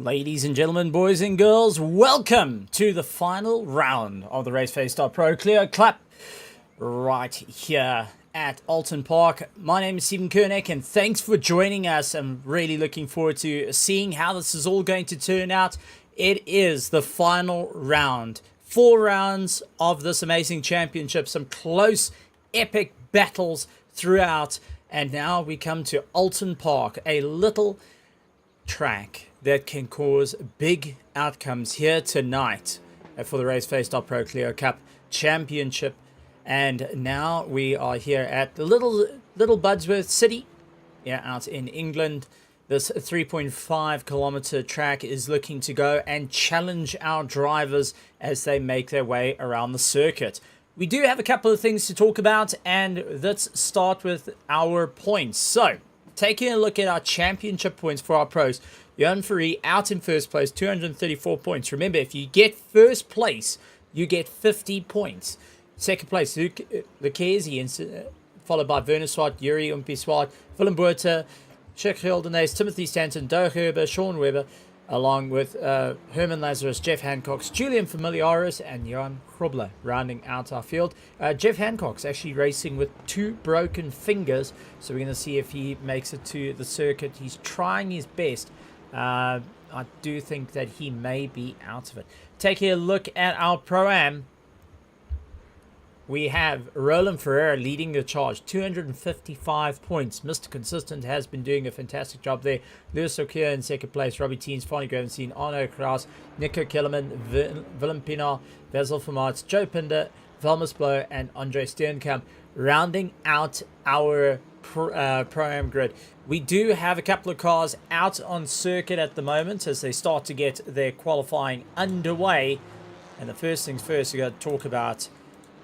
Ladies and gentlemen, boys and girls, welcome to the final round of the RaceFace.Pro Clio Cup right here at Oulton Park. My name is Stephen Kernick and thanks for joining us. I'm really looking forward to seeing how this is all going to turn out. It is the final round. 4 rounds of this amazing championship, some close, epic battles throughout, and now we come to Oulton Park, a little track that can cause big outcomes here tonight for the RaceFace.Pro Clio Cup Championship. And now we are here at the little Budsworth City, out in England. This 3.5 kilometer track is looking to go and challenge our drivers as they make their way around the circuit. We do have a couple of things to talk about, and let's start with our points. So, taking a look at our championship points for our pros, Johan Fourie out in first place, 234 points. Remember, if you get first place, you get 50 points. Second place, Luc Lecchesi, followed by Werner Swart, Yuri Umpi-Swart, Willem Buerta, Sheikh Hildenays, Timothy Stanton, Dirk Herber, Sean Webber, along with Herman Lazarus, Jeff Hancock, Julian Familiaris, and Johan Krobler rounding out our field. Jeff Hancock's actually racing with 2 broken fingers, so we're going to see if he makes it to the circuit. He's trying his best. I do think that he may be out of it. Taking a look at our Pro-Am, we have Roland Ferreira leading the charge, 255 points. Mr. Consistent has been doing a fantastic job there. Lewis O'Keefe in second place, Robbie Teens, Fanny Gravenstein, Arno Kraus, Nico Kellerman, Willem Pinar, Basil Vermaat, Joe Pinder, Velmus Blow, and Andre Sternkamp rounding out our Pro-Am grid. We do have a couple of cars out on circuit at the moment as they start to get their qualifying underway. And the first things first we got to talk about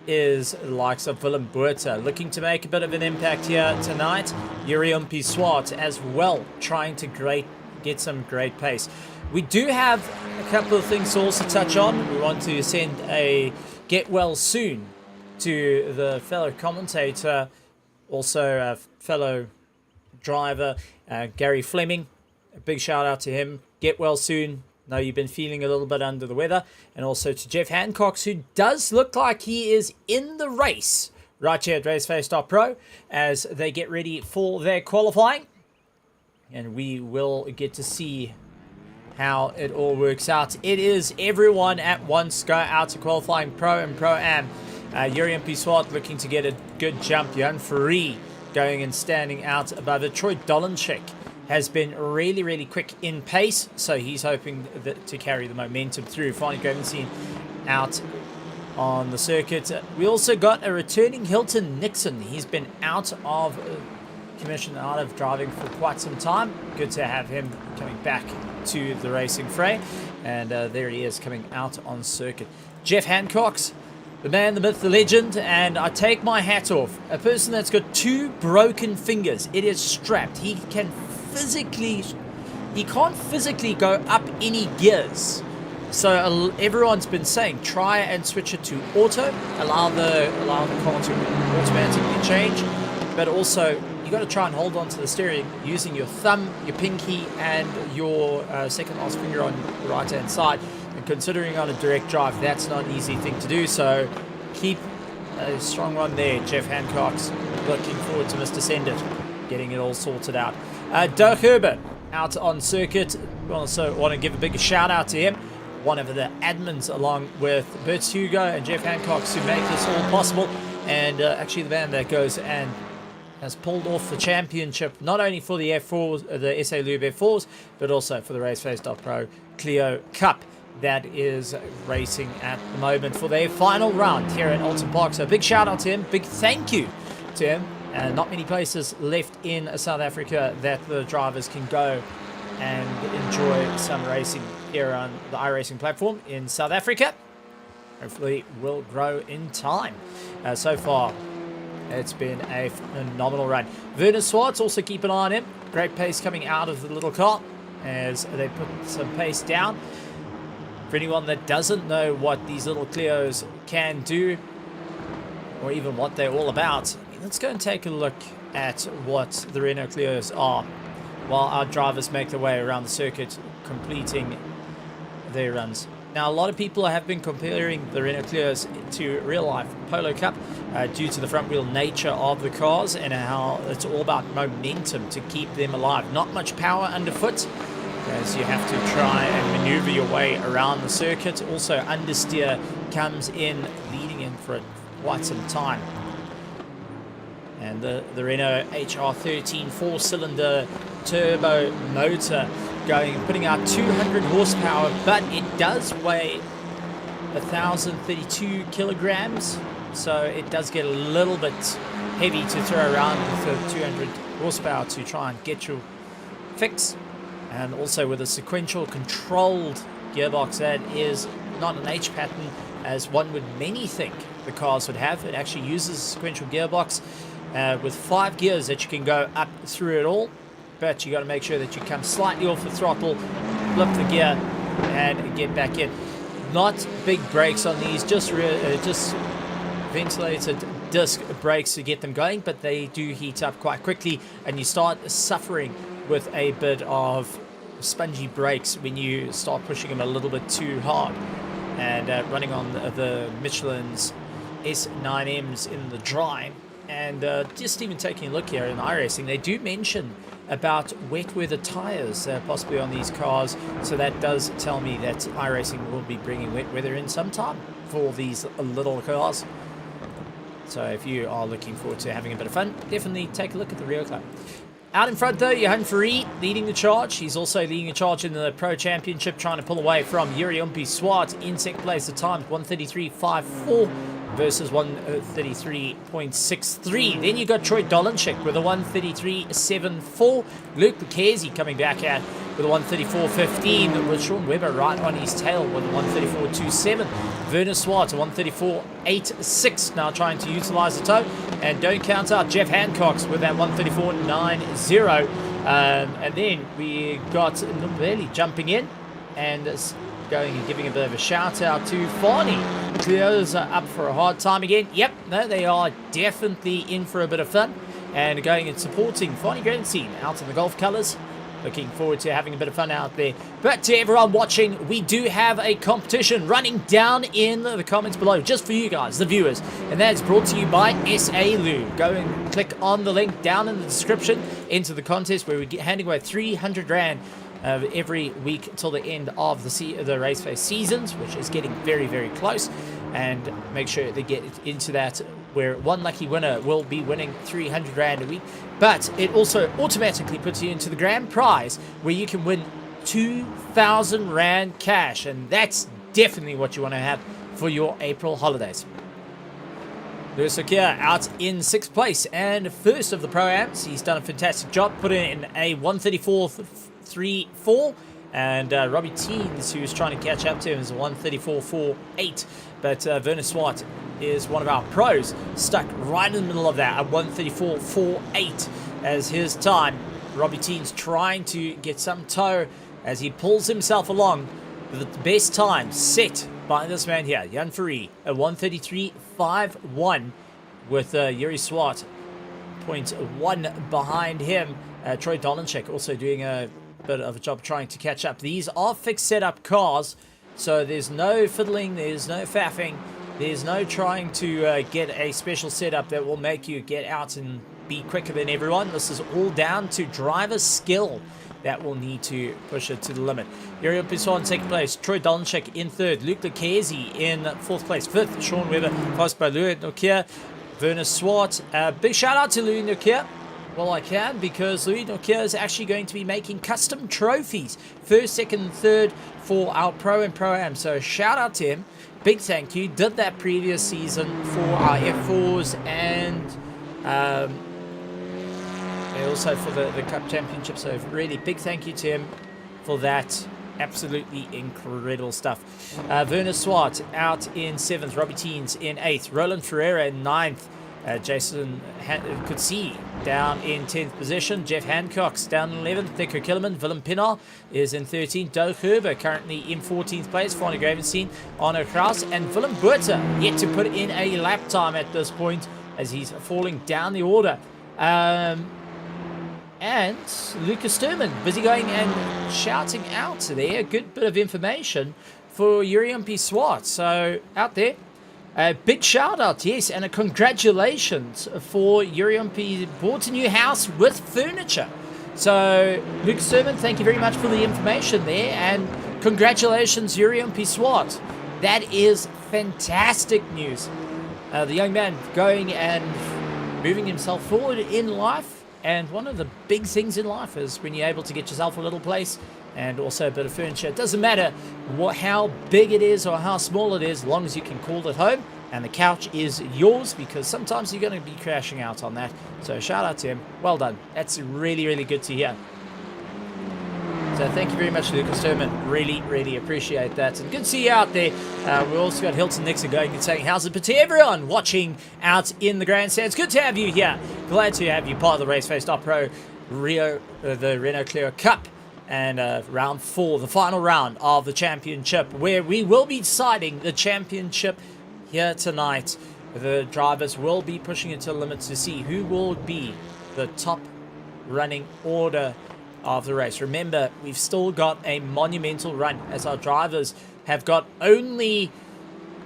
is the likes of Willem Buerta looking to make a bit of an impact here tonight. Yuri Umpi-Swart as well, trying to get some great pace. We do have a couple of things to also touch on. We want to send a get well soon to the fellow commentator, also a fellow driver, Gary Fleming. A big shout out to him. Get well soon. Know you've been feeling a little bit under the weather. And also to Jeff Hancock, who does look like he is in the race right here at RaceFace.Pro as they get ready for their qualifying. And we will get to see how it all works out. It is everyone at once go out to qualifying Pro and Pro-Am. Yuri Umpi-Swart looking to get a good jump. Johan Fourie going and standing out above it. Troy Dolenchik has been really quick in pace, so he's hoping to carry the momentum through. Finally, Gravenstein out on the circuit. We also got a returning Hilton Nixon. He's been out of commission, out of driving for quite some time. Good to have him coming back to the racing fray. And there he is coming out on circuit. Jeff Hancock's the man, the myth, the legend, and I take my hat off. A person that's got 2 broken fingers. It is strapped. He can't physically go up any gears. So everyone's been saying try and switch it to auto, allow the car to automatically change, but also you got to try and hold on to the steering using your thumb, your pinky, and your second last finger on the right hand side. And considering on a direct drive, that's not an easy thing to do. So keep a strong one there. Jeff Hancock's looking forward to Mr. Sendit getting it all sorted out. Dirk Herber out on circuit. We also want to give a big shout out to him. One of the admins along with Bert Hugo and Jeff Hancock to make this all possible. And actually the man that goes and has pulled off the championship, not only for the F4s, the SA Lube F4s, but also for the RaceFace.Pro Clio Cup that is racing at the moment for their final round here at Oulton Park. So big shout out to him, big thank you to him. Not many places left in South Africa that the drivers can go and enjoy some racing here on the iRacing platform in South Africa. Hopefully will grow in time. So far, it's been a phenomenal run. Werner Swartz, also keep an eye on him. Great pace coming out of the little car as they put some pace down. For anyone that doesn't know what these little Clios can do, or even what they're all about, let's go and take a look at what the Renault Clios are. while our drivers make their way around the circuit, completing their runs. Now, a lot of people have been comparing the Renault Clios to real-life Polo Cup due to the front-wheel nature of the cars and how it's all about momentum to keep them alive. Not much power underfoot, as you have to try and maneuver your way around the circuit. Also, understeer comes in, leading in for quite some time. And the Renault HR13 4-cylinder turbo motor putting out 200 horsepower, but it does weigh 1,032 kilograms, so it does get a little bit heavy to throw around with the 200 horsepower to try and get your fix. And also with a sequential controlled gearbox that is not an H pattern as one would many think the cars would have. It actually uses a sequential gearbox with 5 gears that you can go up through it all, but you got to make sure that you come slightly off the throttle, flip the gear and get back in. Not big brakes on these, just ventilated disc brakes to get them going, but they do heat up quite quickly and you start suffering with a bit of spongy brakes when you start pushing them a little bit too hard. And running on the Michelin's S9Ms in the dry, and just even taking a look here in iRacing, they do mention about wet weather tires possibly on these cars, so that does tell me that iRacing will be bringing wet weather in sometime for these little cars. So if you are looking forward to having a bit of fun, definitely take a look at the Rio Club. Out in front though, Johan Ferrari leading the charge. He's also leading the charge in the Pro Championship, trying to pull away from Yuri Swart in second place. The times 1:33.54 versus 1:33.63. Then you got Troy Dolanchik with a 1:33.74. Luke Lucchesi coming back out with a 1:34.15, with Sean Webber right on his tail with a 1:34.27. Werner Swart, a 1:34.86, now trying to utilize the toe. And don't count out Jeff Hancock's with that 1:34.90. And then we got Nubeli jumping in and going and giving a bit of a shout out to Fani. Clio's are up for a hard time again. Yep, no, they are definitely in for a bit of fun. And going and supporting Fani Grenstein out in the golf colours. Looking forward to having a bit of fun out there. But to everyone watching, we do have a competition running down in the comments below, just for you guys, the viewers. And that is brought to you by SA Lube. Go and click on the link down in the description into the contest where we're handing away 300 Rand every week till the end of the RaceFace seasons, which is getting very, very close. And make sure they get into that, where one lucky winner will be winning 300 Rand a week. But it also automatically puts you into the grand prize, where you can win 2,000 Rand cash. And that's definitely what you want to have for your April holidays. Lewis Okia out in 6th place and first of the Pro-Ams. He's done a fantastic job, putting in a 1:34.34. And Robbie Teens, who's trying to catch up to him, is 1:34.48. But Werner Swart is one of our pros, stuck right in the middle of that at 1:34.48 as his time. Robbie Teens trying to get some toe as he pulls himself along. The best time set by this man here, Jan Ferrari, a 1:33.51 with Yuri Swart 0.1 behind him. Troy Dolanchik also doing a bit of a job trying to catch up. These are fixed setup cars, so there's no fiddling, there's no faffing, there's no trying to get a special setup that will make you get out and be quicker than everyone. This is all down to driver skill that will need to push it to the limit. Yuri Pisson in 2nd place, Troy Dolanchik in 3rd, Luke Lucchesi in 4th place, 5th, Sean Webber, passed by Louis Nokia, Werner Swart. Big shout out to Louis Nokia. Well, I can, because Louis Nokia is actually going to be making custom trophies, 1st, 2nd, and 3rd for our Pro and Pro-Am. So shout out to him. Big thank you. Did that previous season for our F4s and also for the Cup Championship. So really big thank you to him for that. Absolutely incredible stuff. Werner Swart out in 7th. Robbie Teens in 8th. Roland Ferreira in 9th. Jason could see down in 10th position. Jeff Hancock's down in 11th. Nico Killerman, Willem Pinnar is in 13th. Doug Herber currently in 14th place. Fani Gravenstein, Arno Kraus, and Willem Buerter yet to put in a lap time at this point as he's falling down the order. And Lucas Sturman busy going and shouting out there. A good bit of information for Yuriumpi Swart. So out there, a big shout out, yes, and a congratulations for Yuriumpi. Bought a new house with furniture. So Lucas Sturman, thank you very much for the information there, and congratulations Yuriumpi Swart. That is fantastic news. The young man going and moving himself forward in life. And one of the big things in life is when you're able to get yourself a little place and also a bit of furniture. It doesn't matter how big it is or how small it is, as long as you can call it home and the couch is yours, because sometimes you're going to be crashing out on that. So shout out to him. Well done. That's really, really good to hear. So thank you very much, Lucas Sturman. Really, really appreciate that. And good to see you out there. We've also got Hilton Nixon going and saying, how's it? But to everyone watching out in the grandstands, good to have you here. Glad to have you part of the RaceFace.Pro the Renault Clio Cup. And round 4, the final round of the championship, where we will be deciding the championship here tonight. The drivers will be pushing it to the limits to see who will be the top running order of the race. Remember, we've still got a monumental run, as our drivers have got only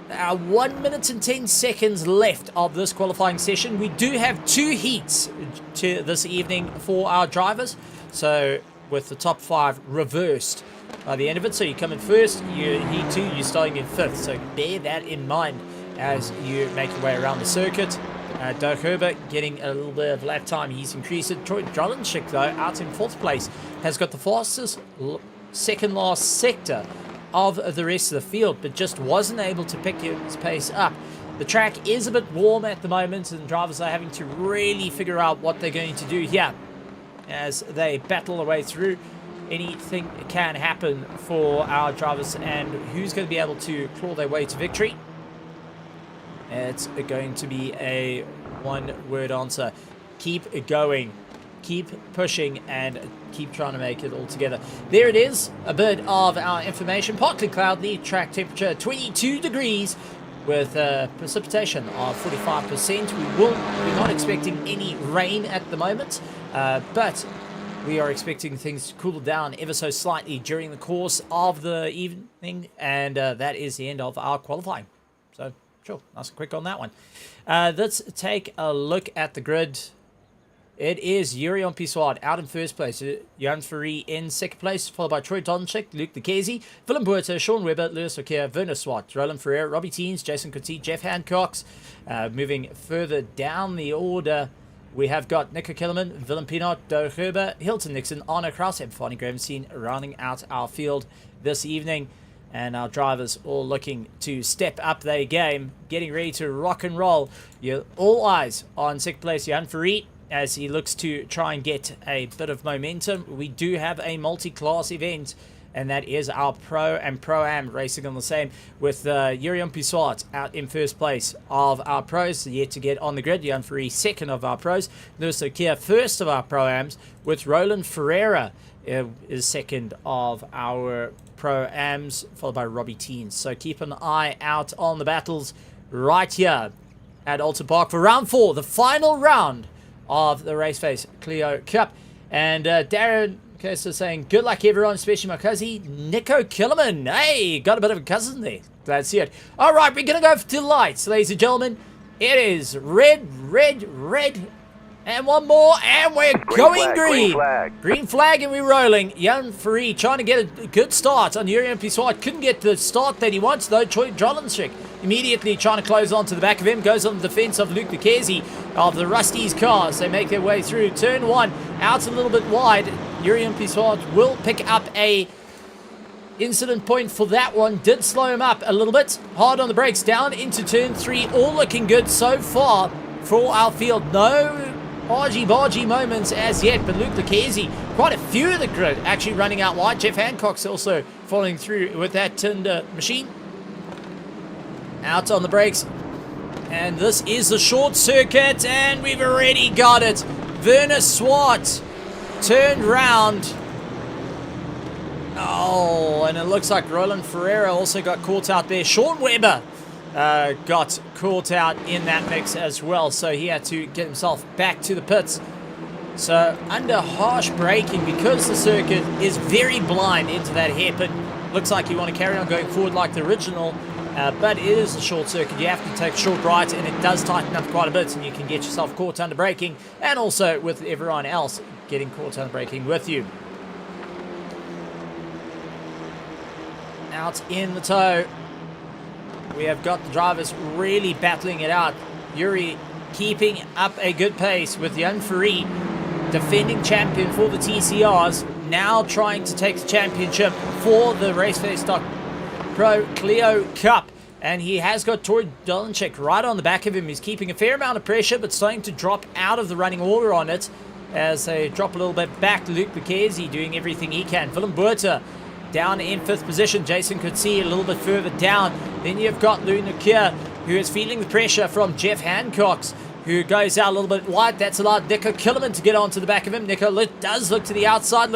1 minute and 10 seconds left of this qualifying session. We do have 2 heats to this evening for our drivers, so with the top 5 reversed by the end of it. So you come in first, you heat 2, you're starting in 5th, so bear that in mind as you make your way around the circuit. Doug Herbert getting a little bit of lap time. He's increased it. Troy Drolenchik, though, out in 4th place, has got the fastest second last sector of the rest of the field, but just wasn't able to pick his pace up. The track is a bit warm at the moment, and drivers are having to really figure out what they're going to do here as they battle their way through. Anything can happen for our drivers, and who's going to be able to claw their way to victory? It's going to be a one-word answer. Keep going, keep pushing, and keep trying to make it all together. There it is, a bit of our information. Partly cloudy, track temperature 22 degrees with precipitation of 45%. We're not expecting any rain at the moment, but we are expecting things to cool down ever so slightly during the course of the evening, and that is the end of our qualifying. So sure, nice and quick on that one. Let's take a look at the grid. It is Yuriumpi Swart out in 1st place, Jan Ferree in 2nd place, followed by Troy Donchik, Luke Dekesi, Willem Buerta, Sean Webber, Lewis O'Keefe, Werner Swart, Roland Ferreira, Robbie Teens, Jason Coetzee, Jeff Hancox. Moving further down the order, we have got Nico Kellerman, Willem Pinot, Doug Herbert, Hilton Nixon, Arno Kraus, and Fanny Grahamstein rounding out our field this evening. And our drivers all looking to step up their game, getting ready to rock and roll. You're all eyes on 2nd place, Jan Ferree, as he looks to try and get a bit of momentum. We do have a multi-class event, and that is our Pro and Pro-Am racing on the same, with Yuriumpi Swart out in 1st place of our Pros, yet to get on the grid. Jan Ferree 2nd of our Pros, Lewis O'Keefe 1st of our Pro-Ams, with Roland Ferreira is 2nd of our Pro-Ams, followed by Robbie Teens. So keep an eye out on the battles right here at Oulton Park for round 4, the final round of the RaceFace Clio Cup. And Darren Kessler saying, good luck everyone, especially my cousin Nico Killerman. Hey, got a bit of a cousin there. Glad to see it. All right, we're going to go to lights, ladies and gentlemen. It is red, red, red. And one more, and we're going green. Green flag, and we're rolling. Jan Ferree trying to get a good start on Yuriumpi Swart. Couldn't get the start that he wants, though. Troy Drolenchik immediately trying to close on to the back of him. Goes on the defense of Luke Dekesi of the Rusty's cars. They make their way through. Turn 1, out a little bit wide. Yuriumpi Swart will pick up a incident point for that one. Did slow him up a little bit. Hard on the brakes, down into turn 3. All looking good so far for our field. No argy-bargy moments as yet, but Luke Dekesi, quite a few of the grid actually running out wide. Jeff Hancock's also following through with that Tinder machine. Out on the brakes, and this is the short circuit, and we've already got it. Werner Swart turned round. Oh, and it looks like Roland Ferreira also got caught out there. Sean Webber got caught out in that mix as well, so he had to get himself back to the pits. So under harsh braking, because the circuit is very blind into that hairpin, looks like you want to carry on going forward like the original, but it is a short circuit. You have to take a short right, and it does tighten up quite a bit, and you can get yourself caught under braking, and also with everyone else getting caught under braking with you. Out in the tow, we have got the drivers really battling it out. Yuri keeping up a good pace with Jan Fourie, defending champion for the TCRs, now trying to take the championship for the RaceFace.Pro Clio Cup. And he has got Troy Dolenchik right on the back of him. He's keeping a fair amount of pressure, but starting to drop out of the running order on it as they drop a little bit back. Luke Lucchesi doing everything he can. Willem Buerter down in 5th position. Jason could see a little bit further down. Then you've got Lou Nokia, who is feeling the pressure from Jeff Hancock's, who goes out a little bit wide. That's allowed Nico Killerman to get onto the back of him. Nico does look to the outside,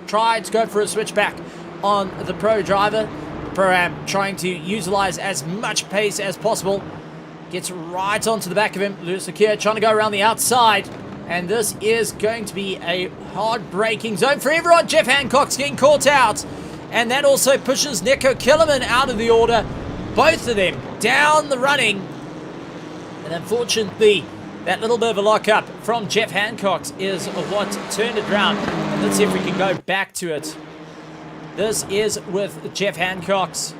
try to go for a switchback on the pro driver. The Pro-Am trying to utilize as much pace as possible. Gets right onto the back of him. Lewis Nokia trying to go around the outside. And this is going to be a hard braking zone for everyone. Jeff Hancock's getting caught out. And that also pushes Nico Killerman out of the order. Both of them down the running. And unfortunately, that little bit of a lockup from Jeff Hancock's is what turned it around. Let's see if we can go back to it. This is with Jeff Hancock's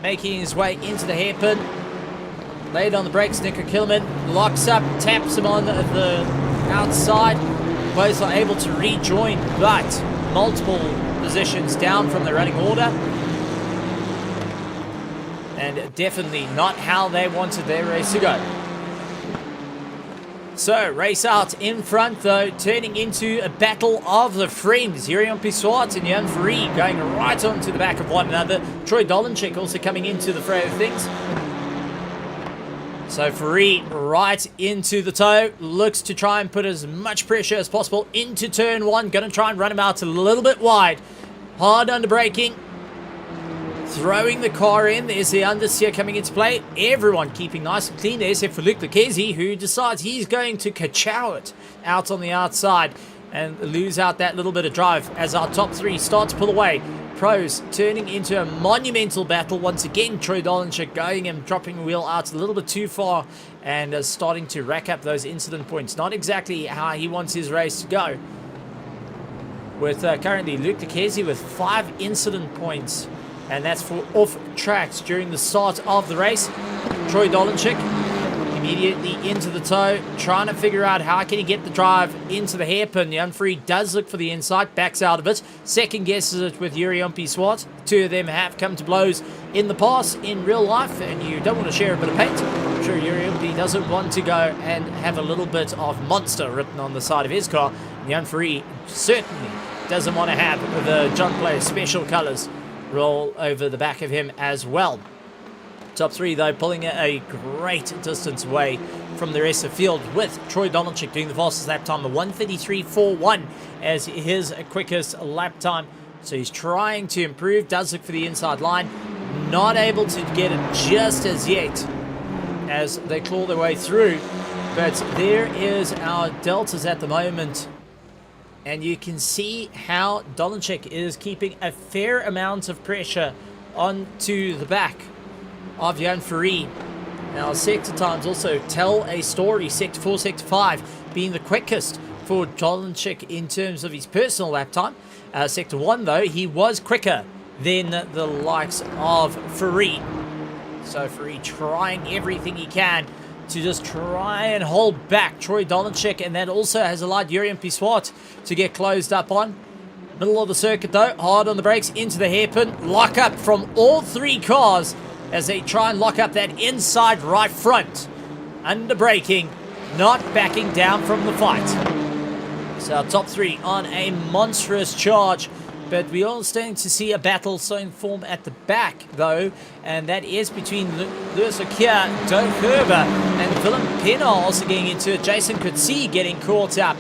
making his way into the hairpin. Laid on the brakes, Nico Killerman locks up, taps him on the outside. Both are able to rejoin, but multiple positions down from the running order. And definitely not how they wanted their race to go. So, race out in front, though, turning into a battle of the friends. Jurian Piswart and Jan Fourie going right onto the back of one another. Troy Dolenchik also coming into the fray of things. So, Fourie right into the tow. Looks to try and put as much pressure as possible into turn 1. Going to try and run him out a little bit wide. Hard under braking. Throwing the car in. There's the understeer coming into play. Everyone keeping nice and clean there, except for Luke Lucchesi, who decides he's going to ka-chow it out on the outside and lose out that little bit of drive as our top 3 start to pull away. Pros turning into a monumental battle once again. Troy Dolenchik going and dropping the wheel out a little bit too far and starting to rack up those incident points. Not exactly how he wants his race to go. With currently Luke Lucchesi with 5 incident points. And that's for off tracks during the start of the race. Troy Dolenchik immediately into the tow, trying to figure out how can he get the drive into the hairpin. Jan Fourie does look for the inside, backs out of it, second guesses it with Yuri Piswart. 2 of them have come to blows in the past in real life, and you don't want to share a bit of paint. I'm sure Yuri doesn't want to go and have a little bit of monster written on the side of his car. Jan Fourie certainly doesn't want to have the John Player special colours roll over the back of him as well. Top 3 though pulling a great distance away from the rest of the field, with Troy Dolenchik doing the fastest lap time of 1:33.41 as his quickest lap time. So he's trying to improve, does look for the inside line, not able to get it just as yet as they claw their way through. But there is our deltas at the moment. And you can see how Dolenchik is keeping a fair amount of pressure onto the back of Jan Fourie. Now, sector times also tell a story. Sector 4, Sector 5 being the quickest for Dolenchik in terms of his personal lap time. Sector 1, though, he was quicker than the likes of Fourie. So Fourie trying everything he can to just try and hold back Troy Dolenchik, and that also has allowed Jurian Piswart to get closed up on. Middle of the circuit though, hard on the brakes into the hairpin. Lock up from all 3 cars as they try and lock up that inside right front. Under braking, not backing down from the fight. So our top 3 on a monstrous charge. But we are starting to see a battle starting to form at the back, though, and that is between Lewis Okia, Doug Herber, and Willem Pena also getting into it. Jason could see getting caught up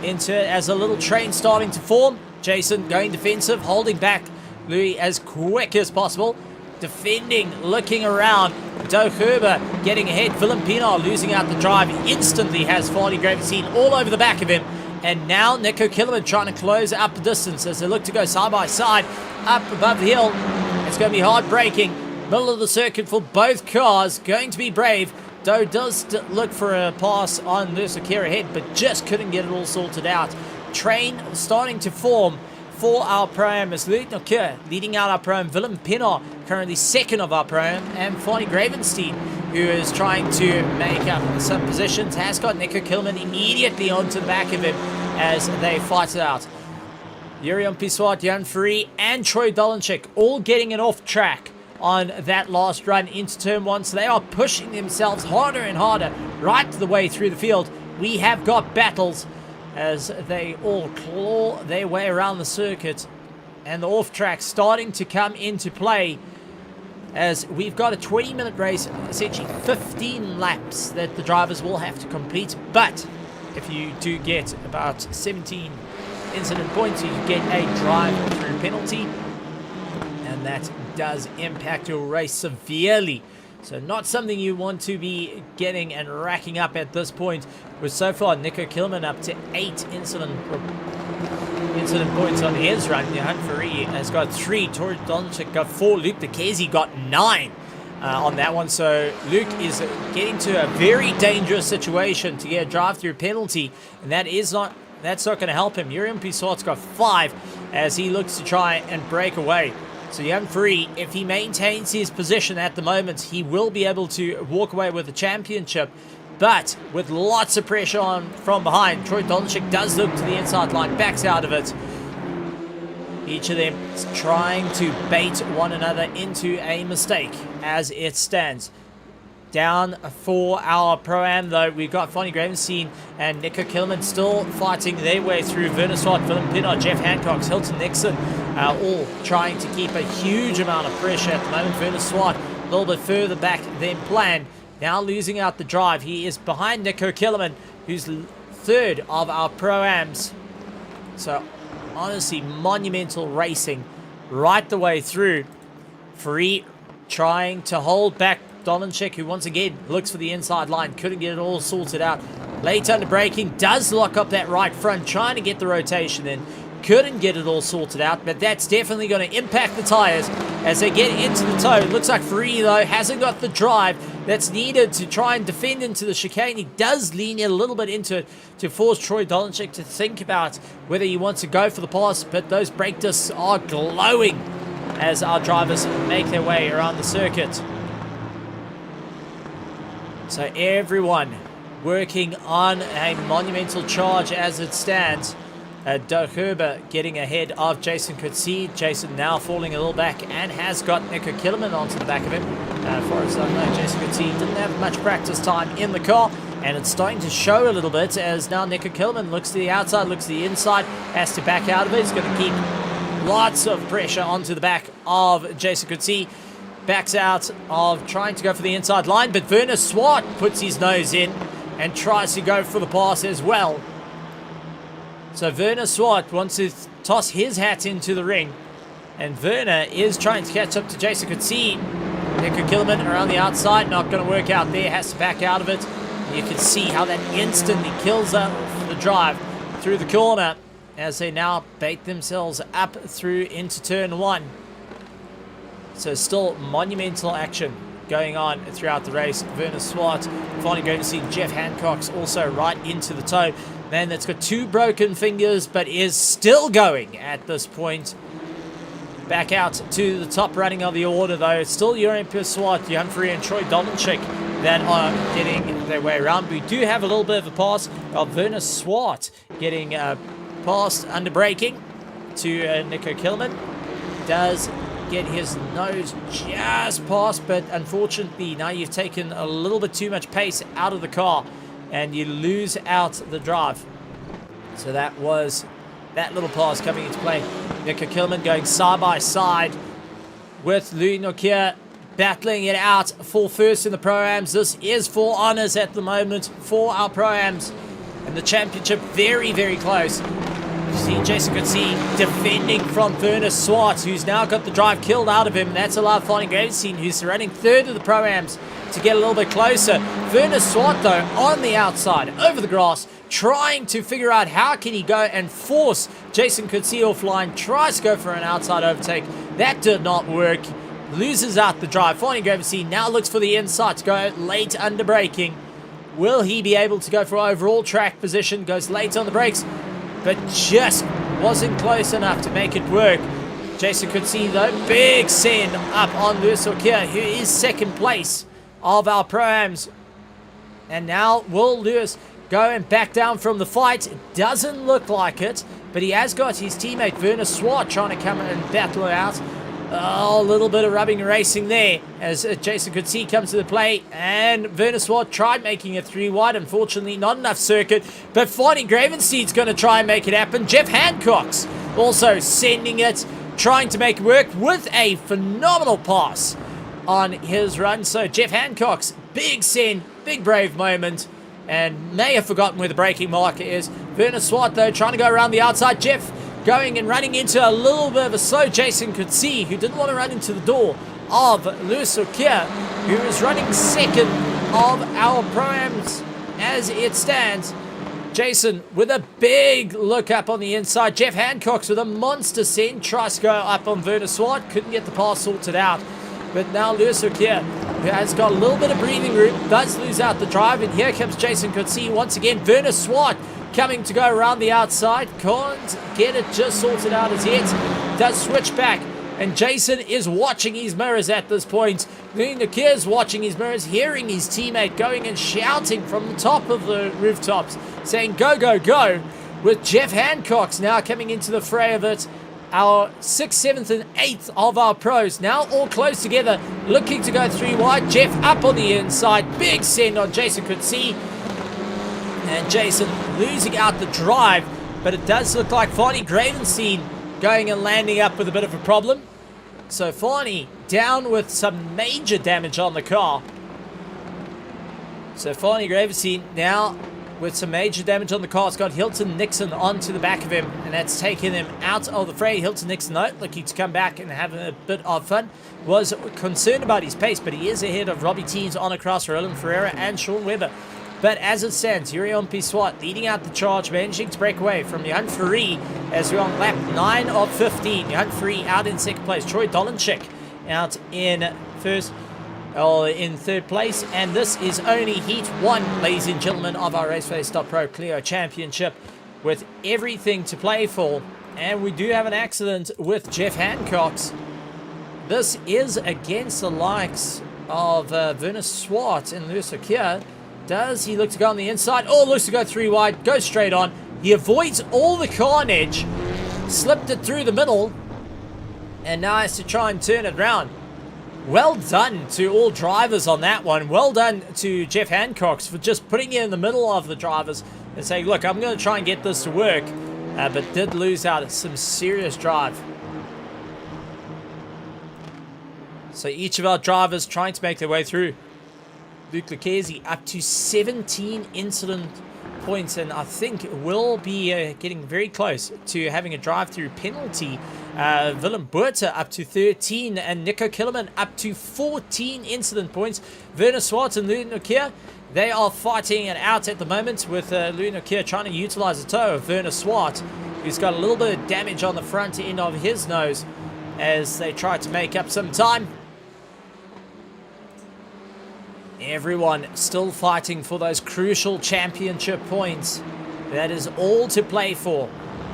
into it as a little train starting to form. Jason going defensive, holding back Louis as quick as possible. Defending, looking around. Doug Herber getting ahead. Willem Pena losing out the drive. Instantly has Farley Graveseen all over the back of him. And now Nico Killerman trying to close up the distance as they look to go side by side up above the hill. It's going to be hard braking. Middle of the circuit for both cars. Going to be brave. Doe does look for a pass on Lusakir ahead, but just couldn't get it all sorted out. Train starting to form for our Pro-Am as Lusakir leading out our Pro-Am. Willem Pienaar currently second of our Pro-Am, and Fani Gravenstein, who is trying to make up some positions, has got Nico Kilman immediately onto the back of him as they fight it out. Jurian Piswat, Jan Free, and Troy Dolenchik all getting it off track on that last run into turn 1, so they are pushing themselves harder and harder right the way through the field. We have got battles as they all claw their way around the circuit, and the off track starting to come into play as we've got a 20-minute race, essentially 15 laps that the drivers will have to complete. But if you do get about 17 incident points, you get a drive-through penalty, and that does impact your race severely. So not something you want to be getting and racking up at this point. With so far Nico Kilman up to 8 incident points on his run. Johan Ferree has got 3. Tori Donchik got 4. Luke Bekesi got 9 on that one. So Luke is getting to a very dangerous situation to get a drive-through penalty, and that's not going to help him. Uriam Pisot's got 5 as he looks to try and break away. So Jan Free, if he maintains his position at the moment, he will be able to walk away with the championship. But with lots of pressure on from behind, Troy Donchik does look to the inside line, backs out of it. Each of them is trying to bait one another into a mistake as it stands. Down for our Pro-Am, though, we've got Fonnie Gravenstein and Nico Kilman still fighting their way through. Werner Swart, Willem Pienaar, Jeff Hancock, Hilton Nixon, all trying to keep a huge amount of pressure at the moment. Werner Swart a little bit further back than planned. Now losing out the drive. He is behind Nico Kilman, who's third of our Pro-Ams. So, honestly, monumental racing right the way through. Free trying to hold back Dolenchik, who once again looks for the inside line. Couldn't get it all sorted out. Late under braking, does lock up that right front, trying to get the rotation in. Couldn't get it all sorted out, but that's definitely going to impact the tires as they get into the toe. Looks like Free, though, hasn't got the drive that's needed to try and defend into the chicane. He does lean in a little bit into it to force Troy Dolenchik to think about whether he wants to go for the pass, but those brake discs are glowing as our drivers make their way around the circuit. So everyone working on a monumental charge as it stands. Doug Herber getting ahead of Jason Coetzee. Jason now falling a little back and has got Nico Kilman onto the back of him. For as I know, Jason Coetzee didn't have much practice time in the car, and it's starting to show a little bit as now Nico Kilman looks to the outside, looks to the inside, has to back out of it. He's going to keep lots of pressure onto the back of Jason Coetzee. Backs out of trying to go for the inside line, but Werner Swart puts his nose in and tries to go for the pass as well. So Werner Swart wants to toss his hat into the ring, and Werner is trying to catch up to Jason Coetzee. Nico Kilman around the outside, not going to work out there, has to back out of it. You can see how that instantly kills up the drive through the corner as they now bait themselves up through into turn 1. So still monumental action going on throughout the race. Werner Swart finally going to see Jeff Hancock's also right into the toe. Man that's got 2 broken fingers but is still going at this point. Back out to the top running of the order, though. It's still Urian Swart, Johan Free and Troy Dolenchik that are getting their way around. We do have a little bit of a pass of Werner Swart getting past under braking to Nico Kilman. Does get his nose just past, but unfortunately now you've taken a little bit too much pace out of the car and you lose out the drive. So that was that little pass coming into play. Nico Kilman going side by side with Louis Nokia, battling it out for first in the Pro-Ams. This is for honours at the moment for our Pro-Ams, and the championship very, very close. See Jason Coetzee defending from Werner Swart, who's now got the drive killed out of him. That's allowed Fonnie Gravenstein, who's running third of the Pro-Ams, to get a little bit closer. Werner Swart, though, on the outside, over the grass, trying to figure out how can he go and force Jason Coetzee offline, tries to go for an outside overtake. That did not work. Loses out the drive. Fawny Gravesy now looks for the inside to go late under braking. Will he be able to go for overall track position? Goes late on the brakes, but just wasn't close enough to make it work. Jason Coetzee, though, big send up on Lewis O'Keefe, who is second place of our Pro-Ams. And now will Lewis go and back down from the fight? It doesn't look like it, but he has got his teammate Werner Swart trying to come and battle it out. Oh, a little bit of rubbing and racing there as Jason Coetzee comes to the play, and Werner Swart tried making it 3 wide. Unfortunately, not enough circuit, but Fonnie Gravensteed's going to try and make it happen. Jeff Hancock's also sending it, trying to make it work with a phenomenal pass on his run. So Jeff Hancock's big send, big brave moment, and may have forgotten where the braking marker is. Werner Swart, though, trying to go around the outside. Jeff going and running into a little bit of a slow Jason Coetzee, who didn't want to run into the door of Lewis O'Keefe, who is running second of our Pro-Ams as it stands. Jason with a big look up on the inside. Jeff Hancock's with a monster send, tries to go up on Werner Swart, couldn't get the pass sorted out. But now Lewis O'Keefe, who has got a little bit of breathing room, does lose out the drive, and here comes Jason Coetzee once again. Werner Swart coming to go around the outside, can't get it just sorted out as yet, does switch back, and Jason is watching his mirrors at this point. O'Keefe is watching his mirrors, hearing his teammate going and shouting from the top of the rooftops, saying go, go, go, with Jeff Hancock's now coming into the fray of it. Our 6th, 7th, and 8th of our pros now all close together, looking to go 3 wide. Jeff up on the inside, big send on Jason Coetzee, and Jason losing out the drive, but it does look like Fawny Gravensteed going and landing up with a bit of a problem. So Fawny down with some major damage on the car. So Fawny Gravensteed now with some major damage on the car. It's got Hilton Nixon onto the back of him, and that's taken him out of the fray. Hilton Nixon, though, looking to come back and have a bit of fun. Was concerned about his pace, but he is ahead of Robbie Teens on across Roland Ferreira and Sean Webber. But as it stands, Yurion Piswat leading out the charge, managing to break away from Johan Fourie as we're on lap 9 of 15. Johan Fourie out in second place. Troy Dolenchik out in third place. And this is only Heat 1, ladies and gentlemen, of our RaceFace.Pro Clio Championship, with everything to play for. And we do have an accident with Jeff Hancock's. This is against the likes of Werner Swart and Lewis O'Keefe. Does he look to go on the inside? Oh, looks to go 3 wide. Goes straight on. He avoids all the carnage. Slipped it through the middle. And now has to try and turn it around. Well done to all drivers on that one. Well done to Jeff Hancock for just putting it in the middle of the drivers and saying, look, I'm going to try and get this to work. But did lose out some serious drive. So each of our drivers trying to make their way through. Luke Lucchese up to 17 incident points, and I think will be getting very close to having a drive-through penalty. Willem Buerta up to 13, and Nico Killerman up to 14 incident points. Werner Swart and Loon O'Keefe, they are fighting it out at the moment, with Loon O'Keefe trying to utilize the toe of Werner Swart, who's got a little bit of damage on the front end of his nose as they try to make up some time. Everyone still fighting for those crucial championship points. That is all to play for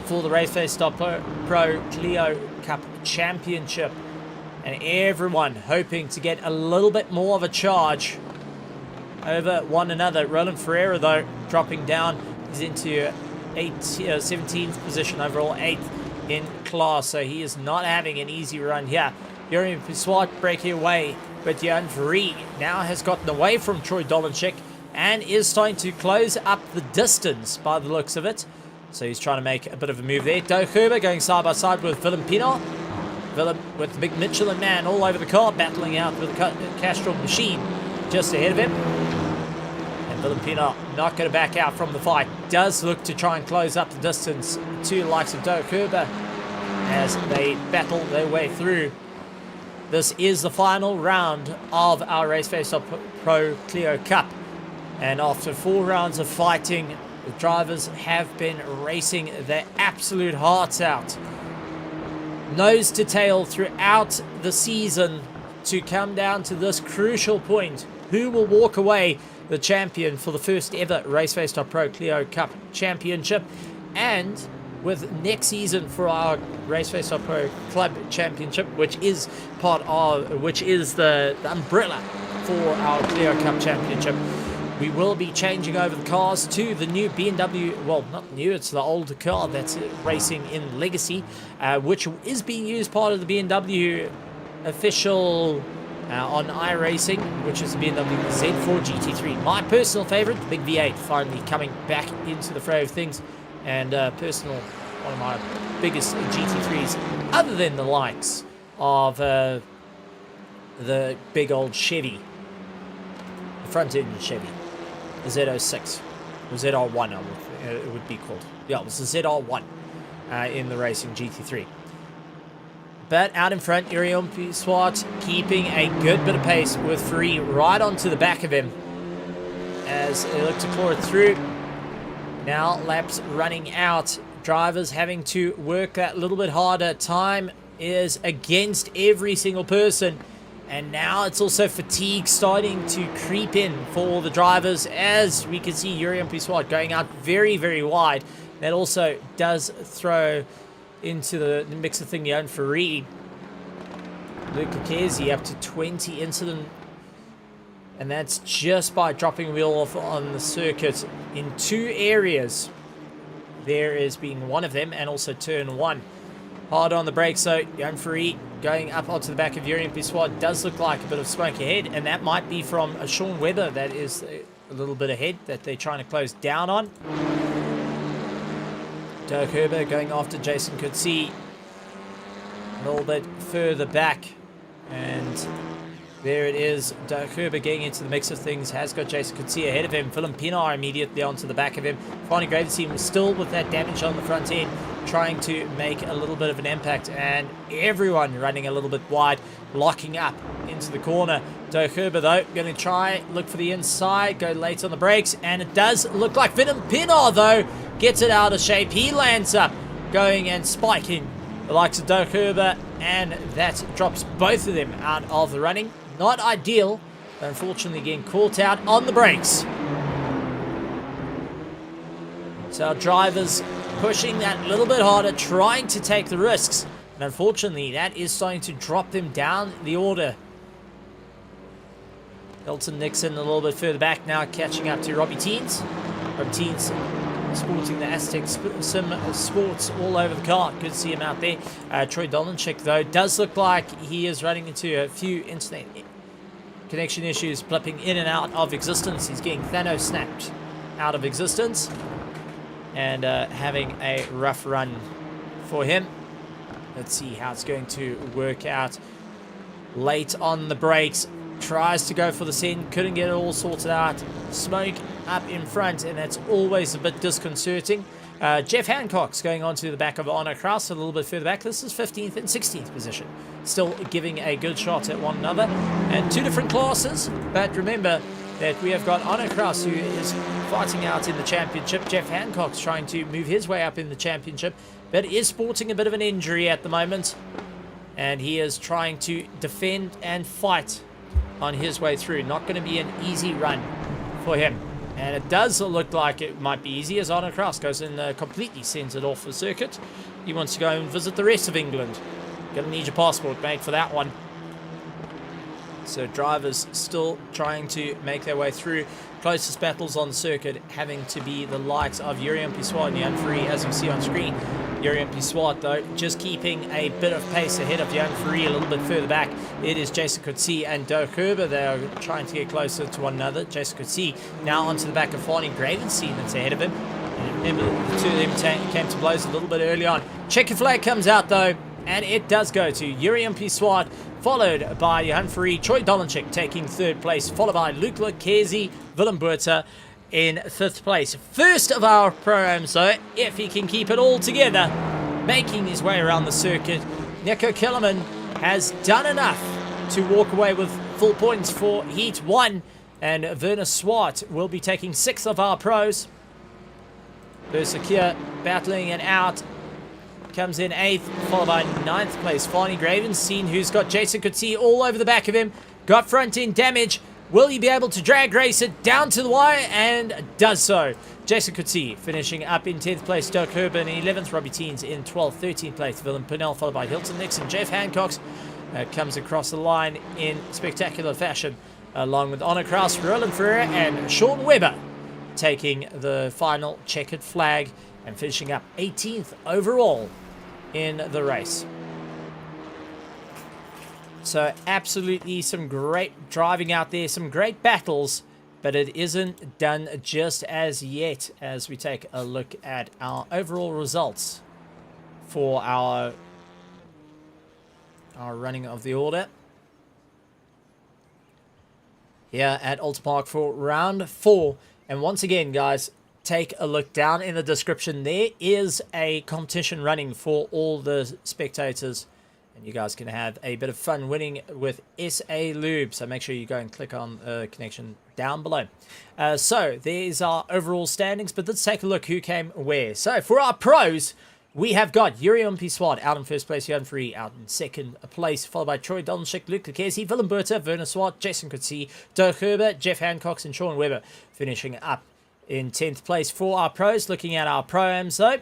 the RaceFace.Pro Clio Cup Championship. And everyone hoping to get a little bit more of a charge over one another. Roland Ferreira, though, dropping down. He's into 17th position overall, 8th in class. So he is not having an easy run here. Yurion Piswat breaking away, but Johan Fourie now has gotten away from Troy Dolenchik and is starting to close up the distance by the looks of it. So he's trying to make a bit of a move there. Doug Herber going side by side with Willem Pienaar. Willem with the big Michelin man all over the car, battling out with the Castrol machine just ahead of him. And Willem Pienaar not going to back out from the fight. Does look to try and close up the distance to the likes of Doug Herber as they battle their way through. This is the final round of our RaceFace.Pro Clio Cup. And after 4 rounds of fighting, The drivers have been racing their absolute hearts out, nose to tail throughout the season, to come down to this crucial point. Who will walk away the champion for the first ever RaceFace.Pro Clio Cup Championship, and with next season for our RaceFace.Pro Club Championship, which is the umbrella for our Clio Cup Championship. We will be changing over the cars to the new BMW, well, not new, it's the old car that's racing in Legacy, which is being used part of the BMW official on iRacing, which is the BMW Z4 GT3. My personal favorite, the big V8, finally coming back into the fray of things, and one of my biggest GT3s, other than the likes of the big old Chevy, the front end Chevy, the Z06, or ZR1 it would be called. Yeah, it was the ZR1 in the racing GT3. But out in front, Oulton Swart keeping a good bit of pace with Free right onto the back of him as they look to claw it through. Now laps running out, drivers having to work that little bit harder. Time is against every single person, and now it's also fatigue starting to creep in for the drivers, as we can see Oulton Swart going out very, very wide. That also does throw into the mix of thing Jan Farid. Luke Kezi up to 20 into them, and that's just by dropping wheel off on the circuit in two areas. There is being one of them, and also turn one. Hard on the brakes, so Jan Farid going up onto the back of Oulton Swart. Does look like a bit of smoke ahead, and that might be from a Sean Weather that is a little bit ahead that they're trying to close down on. Dirk Herber going after Jason Coetzee a little bit further back, and there it is. Dirk Herber getting into the mix of things, has got Jason Coetzee ahead of him. Willem Pienaar immediately onto the back of him. Fanny Gravenstein still with that damage on the front end, trying to make a little bit of an impact, and everyone running a little bit wide, locking up into the corner. Dirk Herber though going to try look for the inside, go late on the brakes, and it does look like Willem Pienaar though gets it out of shape. He lands up going and spiking the likes of Dirk Herber, and that drops both of them out of the running. Not ideal, but unfortunately getting caught out on the brakes. So our drivers pushing that little bit harder, trying to take the risks, and unfortunately that is starting to drop them down the order. Elton Nixon a little bit further back now, catching up to Robbie Teens. Robbie Teens sporting the Aztec Sim Sports all over the car. Good to see him out there. Troy Dolanchik, though, does look like he is running into a few internet connection issues, blipping in and out of existence. He's getting Thanos snapped out of existence, and having a rough run for him. Let's see how it's going to work out. Late on the brakes, tries to go for the send, couldn't get it all sorted out. Smoke up in front, and that's always a bit disconcerting. Jeff Hancock's going on to the back of Honor Kraus a little bit further back. This is 15th and 16th position. Still giving a good shot at one another. And two different classes, but remember that we have got Honor Kraus, who is fighting out in the championship. Jeff Hancock's trying to move his way up in the championship, but is sporting a bit of an injury at the moment. And he is trying to defend and fight on his way through. Not going to be an easy run for him. And it does look like it might be easy, as Arno Kraus goes and completely sends it off the circuit. He wants to go and visit the rest of England. Gonna need your passport, mate, for that one. So drivers still trying to make their way through. Closest battles on the circuit having to be the likes of Oulton Swart and Jan Free, as you see on screen. Oulton Swart, though, just keeping a bit of pace ahead of Jan Free a little bit further back. It is Jason Coetzee and Dirk Herber. They are trying to get closer to one another. Jason Coetzee now onto the back of Fanny Gravenstein that's ahead of him. And remember, the two of them came to blows a little bit early on. Checker flag comes out, though, and it does go to Oulton Swart, followed by Johan Free, Troy Dolanchik taking third place, followed by Luke Kezi, Willem Buerta in fifth place. First of our programs, though, if he can keep it all together, making his way around the circuit. Nico Kellerman has done enough to walk away with full points for Heat 1, and Werner Swart will be taking 6th of our pros. Secure battling it out. Comes in 8th, followed by 9th place. Farney Gravenstein, who's got Jason Coetzee all over the back of him. Got front end damage. Will he be able to drag race it down to the wire? And does so. Jason Coetzee finishing up in 10th place. Dirk Herber in 11th. Robbie Teens in 12th. 13th place. Willem Pinnell, followed by Hilton Nixon. Jeff Hancock comes across the line in spectacular fashion, along with Honor Kraus, Roland Ferreira, and Sean Webber taking the final checkered flag and finishing up 18th overall in the race. So absolutely some great driving out there, some great battles, but it isn't done just as yet as we take a look at our overall results for our running of the order here at Oulton Park for round 4. And once again, guys, take a look down in the description. There is a competition running for all the spectators, and you guys can have a bit of fun winning with SA Lube. So make sure you go and click on the connection down below. So there's our overall standings, but let's take a look who came where. So for our pros, we have got Yuri Umpi-Swart out in first place, Jan Free out in second place, followed by Troy Donchik, Luke Lucchesi, Willem Berta, Werner Swart, Jason Coetzee, Dirk Herber, Jeff Hancock, and Sean Webber finishing up in 10th place for our pros. Looking at our pro-ams, though,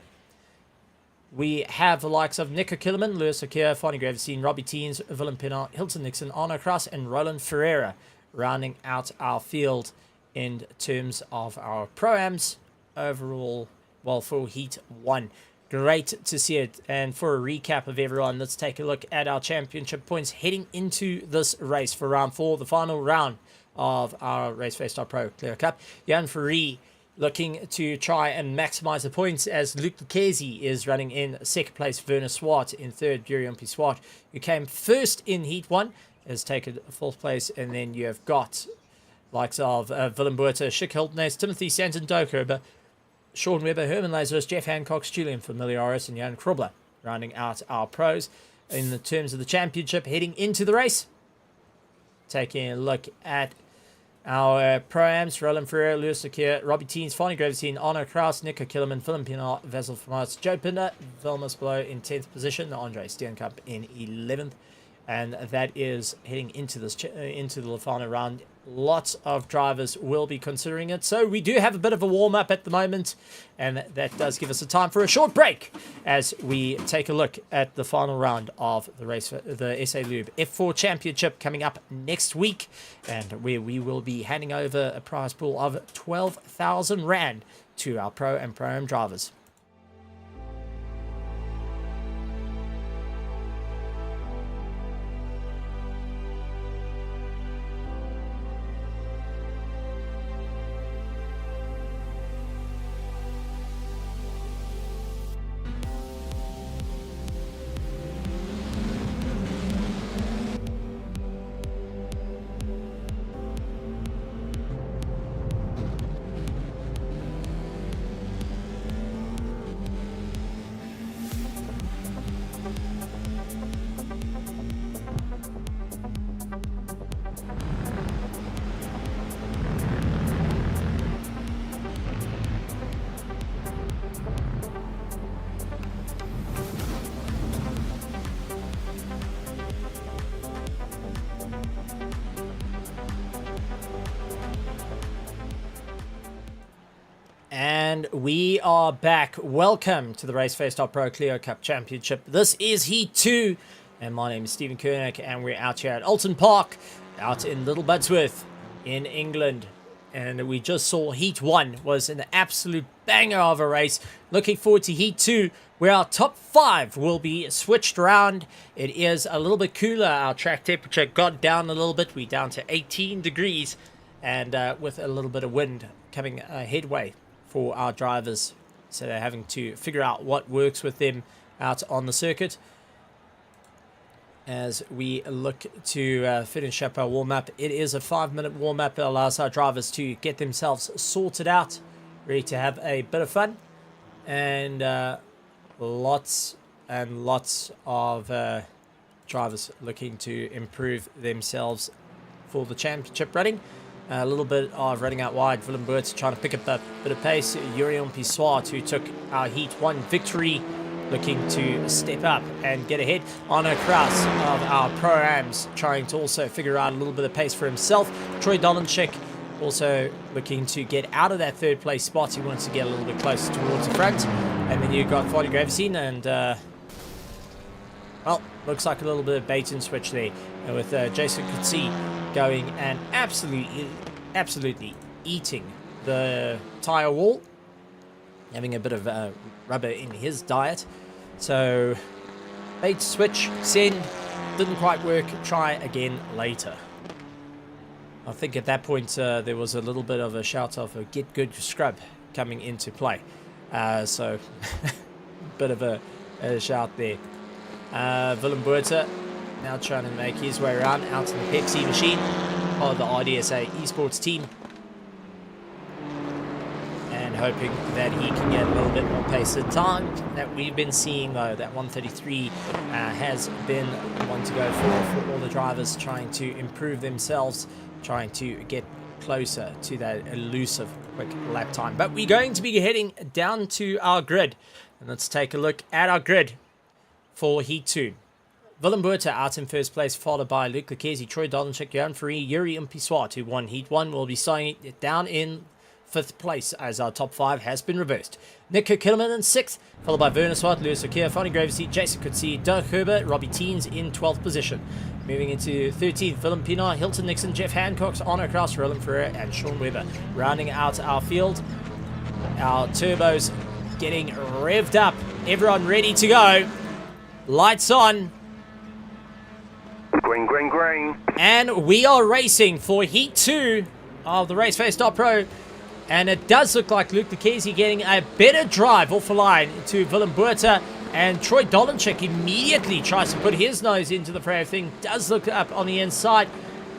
we have the likes of Nico Killerman, Lewis Akira, Farney Gravenstein, Robbie Teens, Willem Pinnell, Hilton Nixon, Arno Kraus, and Roland Ferreira, rounding out our field in terms of our pro-ams overall, well, for Heat 1. Great to see it. And for a recap of everyone, let's take a look at our championship points heading into this race for round 4, the final round of our RaceFace.Pro Clio Cup. Jan Free looking to try and maximize the points as Luke Lucchesi is running in 2nd place. Werner Swart in 3rd. Yuri Umpi-Swart, who came 1st in Heat 1, has taken 4th place. And then you have got likes of Willem Buerta, Schick Hiltnes, Timothy Santon, Dirk Herber, Sean Webber, Herman Lazarus, Jeff Hancock, Julian Familiaris, and Jan Krobler rounding out our pros in the terms of the championship heading into the race. Taking a look at our pro-ams: Roland Ferreira, Lewis Akir, Robbie Teens, Farney Gravenstein, Arno Kraus, Nico Killerman, Philip Pinard, Vasil Famas, Joe Pinder, Vilmos Below in 10th position, Andre Steenkamp in 11th. And that is heading into this into the final round. Lots of drivers will be considering it. So we do have a bit of a warm-up at the moment, and that does give us a time for a short break as we take a look at the final round of the race, the SA Lube F4 Championship coming up next week, and where we will be handing over a prize pool of 12,000 Rand to our Pro and Pro-Am drivers. And we are back. Welcome to the RaceFace.Pro Clio Cup Championship. This is Heat 2, and my name is Stephen Koenig, and we're out here at Oulton Park, out in Little Budsworth in England. And we just saw Heat 1 was an absolute banger of a race. Looking forward to Heat 2, where our top 5 will be switched around. It is a little bit cooler. Our track temperature got down a little bit. We're down to 18 degrees, and with a little bit of wind coming headway for our drivers, so they're having to figure out what works with them out on the circuit. As we look to finish up our warm-up, it is a 5-minute warm-up that allows our drivers to get themselves sorted out, ready to have a bit of fun, and lots and lots of drivers looking to improve themselves for the championship running. A little bit of running out wide. Willem Burt's trying to pick up a bit of pace. Oulton Park, who took our Heat 1 victory, looking to step up and get ahead. Arno Kraus of our Pro-Ams trying to also figure out a little bit of pace for himself. Troy Dolanchik also looking to get out of that third place spot. He wants to get a little bit closer towards the front. And then you've got Fadi Gravesine and, well, looks like a little bit of bait and switch there. And with Jason Coetzee going and absolutely eating the tyre wall, having a bit of rubber in his diet. So bait, switch, send, didn't quite work, try again later. I think at that point there was a little bit of a shout of a get good scrub coming into play. So bit of a shout there. Willem Buerta now trying to make his way around out to the Pepsi machine of the RDSA esports team, and hoping that he can get a little bit more pace. The time that we've been seeing, though, that 133 has been the one to go for all the drivers trying to improve themselves, trying to get closer to that elusive quick lap time. But we're going to be heading down to our grid, and let's take a look at our grid for Heat 2. Willem Buerta out in first place, followed by Luc Lecchese, Troy Dolanchik, Johan Ferree, Oulton Park, who won Heat 1. Will be starting it down in 5th place as our top 5 has been reversed. Nico Killerman in 6th, followed by Werner Swart, Lewis O'Keefe, Fadi Gravesine, Jason Coetzee, Doug Herbert, Robbie Teens in 12th position. Moving into 13th, Willem Pienaar, Hilton Nixon, Jeff Hancock, Arno Kraus, Roland Ferreira, and Sean Weber. Rounding out our field, our turbos getting revved up. Everyone ready to go. Lights on. Green, green, green. And we are racing for Heat 2 of the RaceFace.Pro. And it does look like Luc Lecchese getting a better drive off the line to Willem Buerta. And Troy Dolanchik immediately tries to put his nose into the fray. Thing does look up on the inside.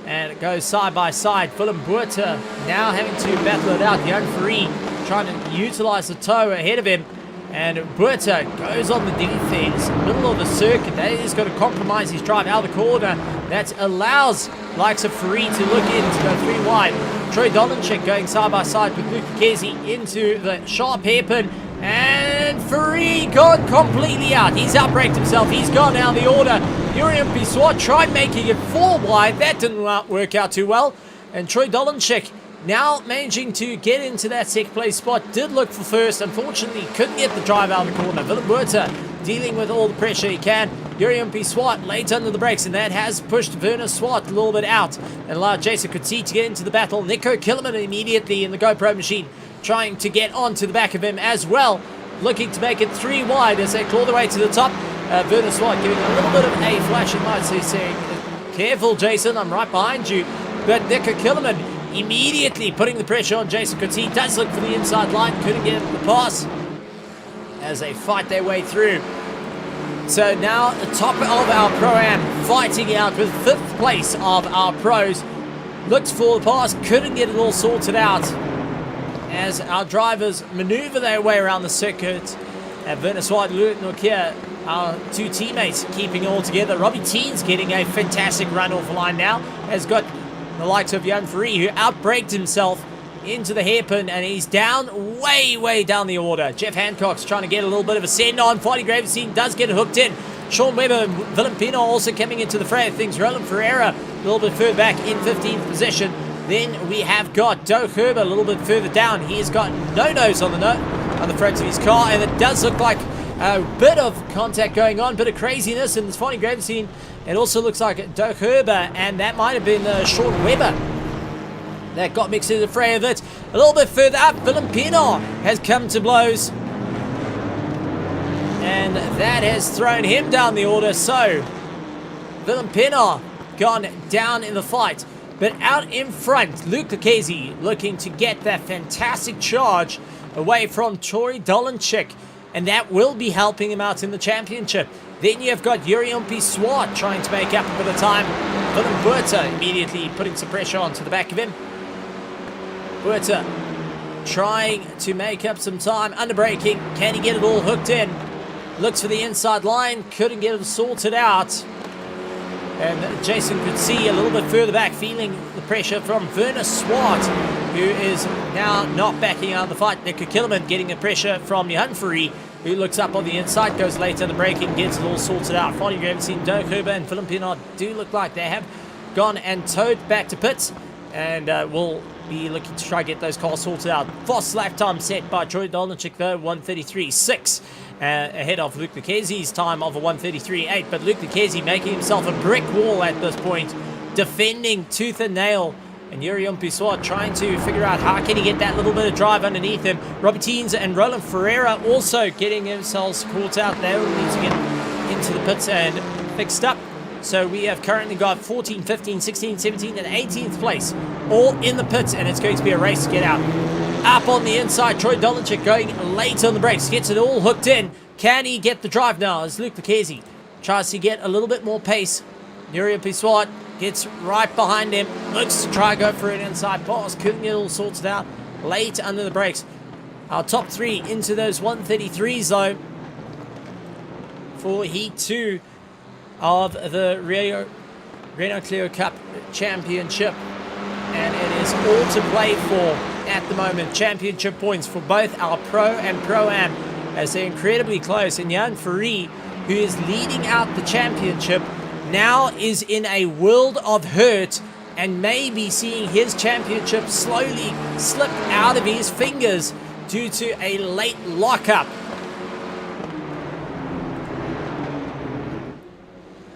And it goes side by side. Willem Buerta now having to battle it out. Johan Ferree trying to utilize the toe ahead of him. And Buerta goes on the defense, middle of the circuit. That is going to compromise his drive out of the corner. That allows likes of Ferree to look in to go 3 wide. Troy Dolanchik going side by side with Luc Lecchese into the sharp hairpin. And Ferree gone completely out. He's outbraked himself. He's gone out of the order. Oulton Park tried making it 4 wide. That didn't work out too well. And Troy Dolanchik now managing to get into that 6th place spot. Did look for first. Unfortunately, couldn't get the drive out of the corner. Willem Buerta dealing with all the pressure he can. Oulton Park late under the brakes, and that has pushed Werner Swart a little bit out and allowed Jason Coetzee to get into the battle. Nico Killerman immediately in the GoPro machine trying to get onto the back of him as well. Looking to make it 3 wide as they claw their way to the top. Werner Swart giving a little bit of a flashing light. So he's saying, careful, Jason, I'm right behind you. But Nico Killerman immediately putting the pressure on Jason Coetzee. Does look for the inside line. Couldn't get the pass as they fight their way through. So now the top of our Pro-Am fighting out with 5th place of our pros. Looks for the pass. Couldn't get it all sorted out as our drivers maneuver their way around the circuit. And Werner Swart, Luc Lecchese, our 2 teammates keeping it all together. Robbie Teens getting a fantastic run off the line now. Has got the likes of Johan Ferree, who outbraked himself into the hairpin, and he's down, way down the order. Jeff Hancock's trying to get a little bit of a send on. Fadi Gravesine does get it hooked in. Sean Weber and Willem Pienaar also coming into the fray of things. Roland Ferreira a little bit further back in 15th position. Then we have got Doug Herbert a little bit further down. He has got no nose on the front of his car, and it does look like a bit of contact going on, bit of craziness in this Fadi Gravesine. It also looks like Doug Herbert, and that might have been Sean Weber that got mixed in the fray of it. A little bit further up, Willem Pienaar has come to blows, and that has thrown him down the order. So Willem Pienaar gone down in the fight. But out in front, Luc Lecchese looking to get that fantastic charge away from Troy Dolanchik, and that will be helping him out in the championship. Then you've got Oulton Park trying to make up a bit of time. Willem Buerta immediately putting some pressure onto the back of him. Buerta trying to make up some time, under braking. Can he get it all hooked in? Looks for the inside line, couldn't get it sorted out. And Jason could see a little bit further back, feeling the pressure from Werner Swart, who is now not backing out of the fight. Nico Killerman getting the pressure from Jan Fourie, who looks up on the inside, goes late on the braking, gets it all sorted out. Finally, you haven't seen Dirk Huber and Willem Pinard do look like they have gone and towed back to pits, and will be looking to try to get those cars sorted out. Fast lap time set by Troy Dolnichik though, 1:33.6. Ahead of Luke Lucchese's time of a 1:33.8, but Luke Lucchese making himself a brick wall at this point, defending tooth and nail, and Yuri Pissoir trying to figure out how can he get that little bit of drive underneath him. Robbie Teens and Roland Ferreira also getting themselves caught out. They will need to get into the pits and fixed up. So we have currently got 14, 15, 16, 17 and 18th place all in the pits, and it's going to be a race to get out. Up on the inside, Troy Dolnichik going late on the brakes, gets it all hooked in. Can he get the drive now as Luke Lucchese tries to get a little bit more pace? Yuri Pissoir gets right behind him, looks to try to go for an inside pass, couldn't get it all sorted out, late under the brakes. Our top three into those 133s though for Heat 2 of the Renault Clio Cup Championship, and it is all to play for at the moment. Championship points for both our Pro and Pro-Am as they're incredibly close, and Jan Fourie, who is leading out the championship, now is in a world of hurt and may be seeing his championship slowly slip out of his fingers due to a late lockup.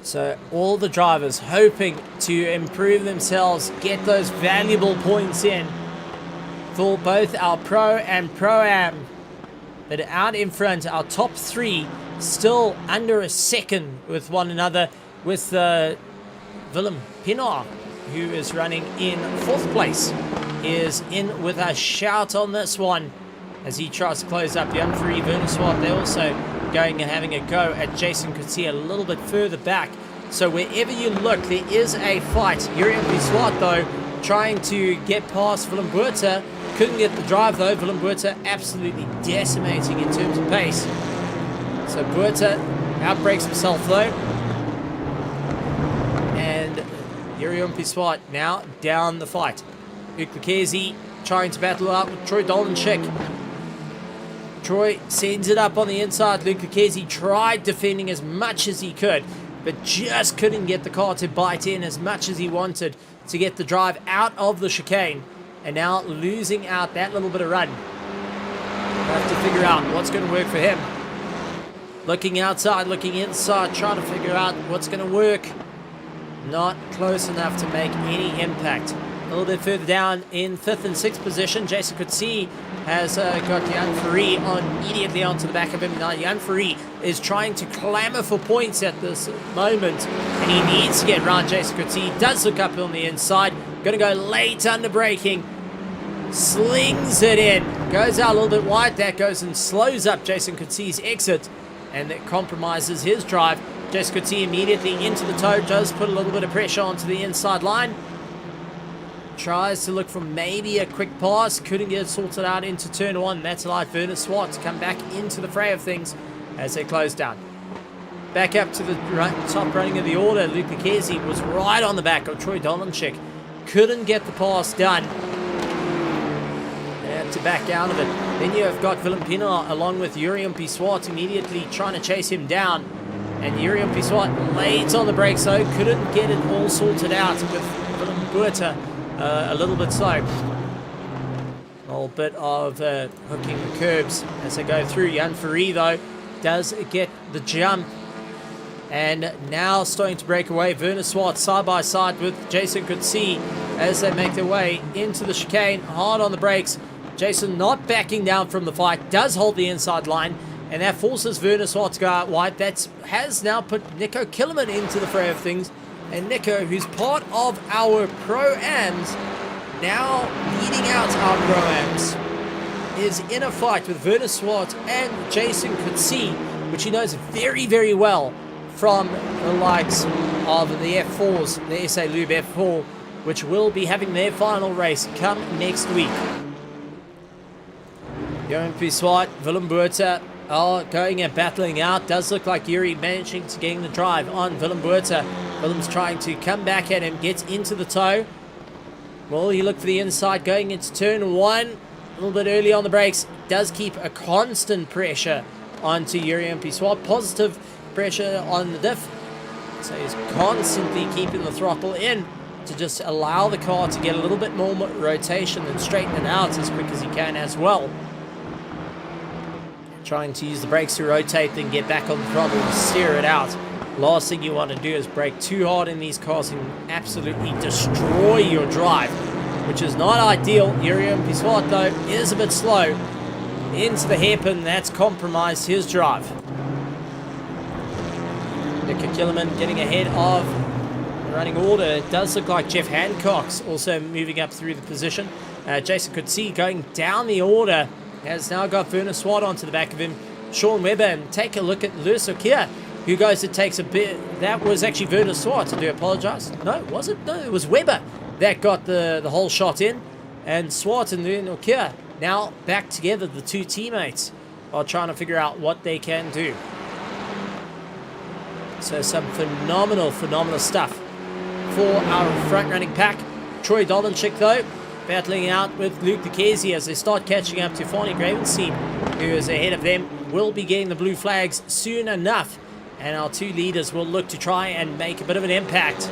So all the drivers hoping to improve themselves, get those valuable points in for both our Pro and Pro-Am. But out in front, our top three still under a second with one another, with Willem Pinard, who is running in 4th place, is in with a shout on this one as he tries to close up. Jan Fourie, Werner Swart, they're also going and having a go at Jason Coetzee a little bit further back. So wherever you look, there is a fight. Yuri Swart, though, trying to get past Willem Buerta. Couldn't get the drive, though. Willem Buerta absolutely decimating in terms of pace. So Buerta outbrakes himself, though. And Yuri Swart now down the fight. Luke Lucchese trying to battle out with Troy Dolnichik. Troy sends it up on the inside. Luke Lucchese tried defending as much as he could, but just couldn't get the car to bite in as much as he wanted to get the drive out of the chicane, and now losing out that little bit of run. We'll have to figure out what's going to work for him. Looking outside, looking inside, trying to figure out what's going to work. Not close enough to make any impact. A little bit further down in 5th and 6th position, Jason Coetzee has got Jan Fourie immediately onto the back of him. Now Jan Fourie is trying to clamour for points at this moment, and he needs to get around Jason Coetzee. He does look up on the inside, going to go late under braking, slings it in, goes out a little bit wide. That goes and slows up Jason Coetzee's exit, and that compromises his drive. Jason Coetzee immediately into the toe, does put a little bit of pressure onto the inside line. Tries to look for maybe a quick pass, couldn't get it sorted out into turn 1. That's allowed Werner Swart to come back into the fray of things as they close down. Back up to the top running of the order, Luke Lucchese was right on the back of Troy Dolnichik. Couldn't get the pass done. They had to back out of it. Then you have got Willem Pinard along with Yuri Pissoir immediately trying to chase him down. And Yuri Pissoir late on the brakes though, couldn't get it all sorted out with Willem Buerta a little bit slow. A little bit of hooking the curbs as they go through. Jan Fourie though does get the jump, and now starting to break away. Werner Swart side by side with Jason Coetzee as they make their way into the chicane, hard on the brakes. Jason not backing down from the fight, does hold the inside line, and that forces Werner Swart to go out wide. That has now put Nico Killerman into the fray of things, and Nico, who's part of our Pro-Ams, now leading out our Pro-Ams, is in a fight with Werner Swart and Jason Coetzee, which he knows very, very well from the likes of the F4s, the SA Lube F4, which will be having their final race come next week. Johan Pissoir, Willem Buerta are going and battling out. Does look like Yuri managing to gain the drive on Willem Buerta. Willem's trying to come back at him, gets into the toe. Will he look for the inside going into turn one? A little bit early on the brakes. Does keep a constant pressure onto Yuri Mpiswat. Positive pressure on the diff. So he's constantly keeping the throttle in to just allow the car to get a little bit more rotation and straighten it out as quick as he can as well. Trying to use the brakes to rotate, then get back on the throttle and steer it out. Last thing you want to do is brake too hard in these cars and absolutely destroy your drive, which is not ideal. Yuri Mpiswat, though, is a bit slow. Into the hairpin, that's compromised his drive. Nico Killerman getting ahead of the running order. It does look like Jeff Hancock's also moving up through the position. Jason Coetzee going down the order. Has now got Werner Swart onto the back of him. Sean Webber, and take a look at Lewis Okia, who goes and takes a bit. That was actually Werner Swart. I do apologize. No, was it? No, it was Webber that got the whole shot in. And Swart and Okia now back together. The two teammates are trying to figure out what they can do. So some phenomenal stuff for our front-running pack. Troy Dolenchik, though, battling out with Luke Lucchese as they start catching up to Fani Gravenstein, who is ahead of them. Will be getting the blue flags soon enough, and our two leaders will look to try and make a bit of an impact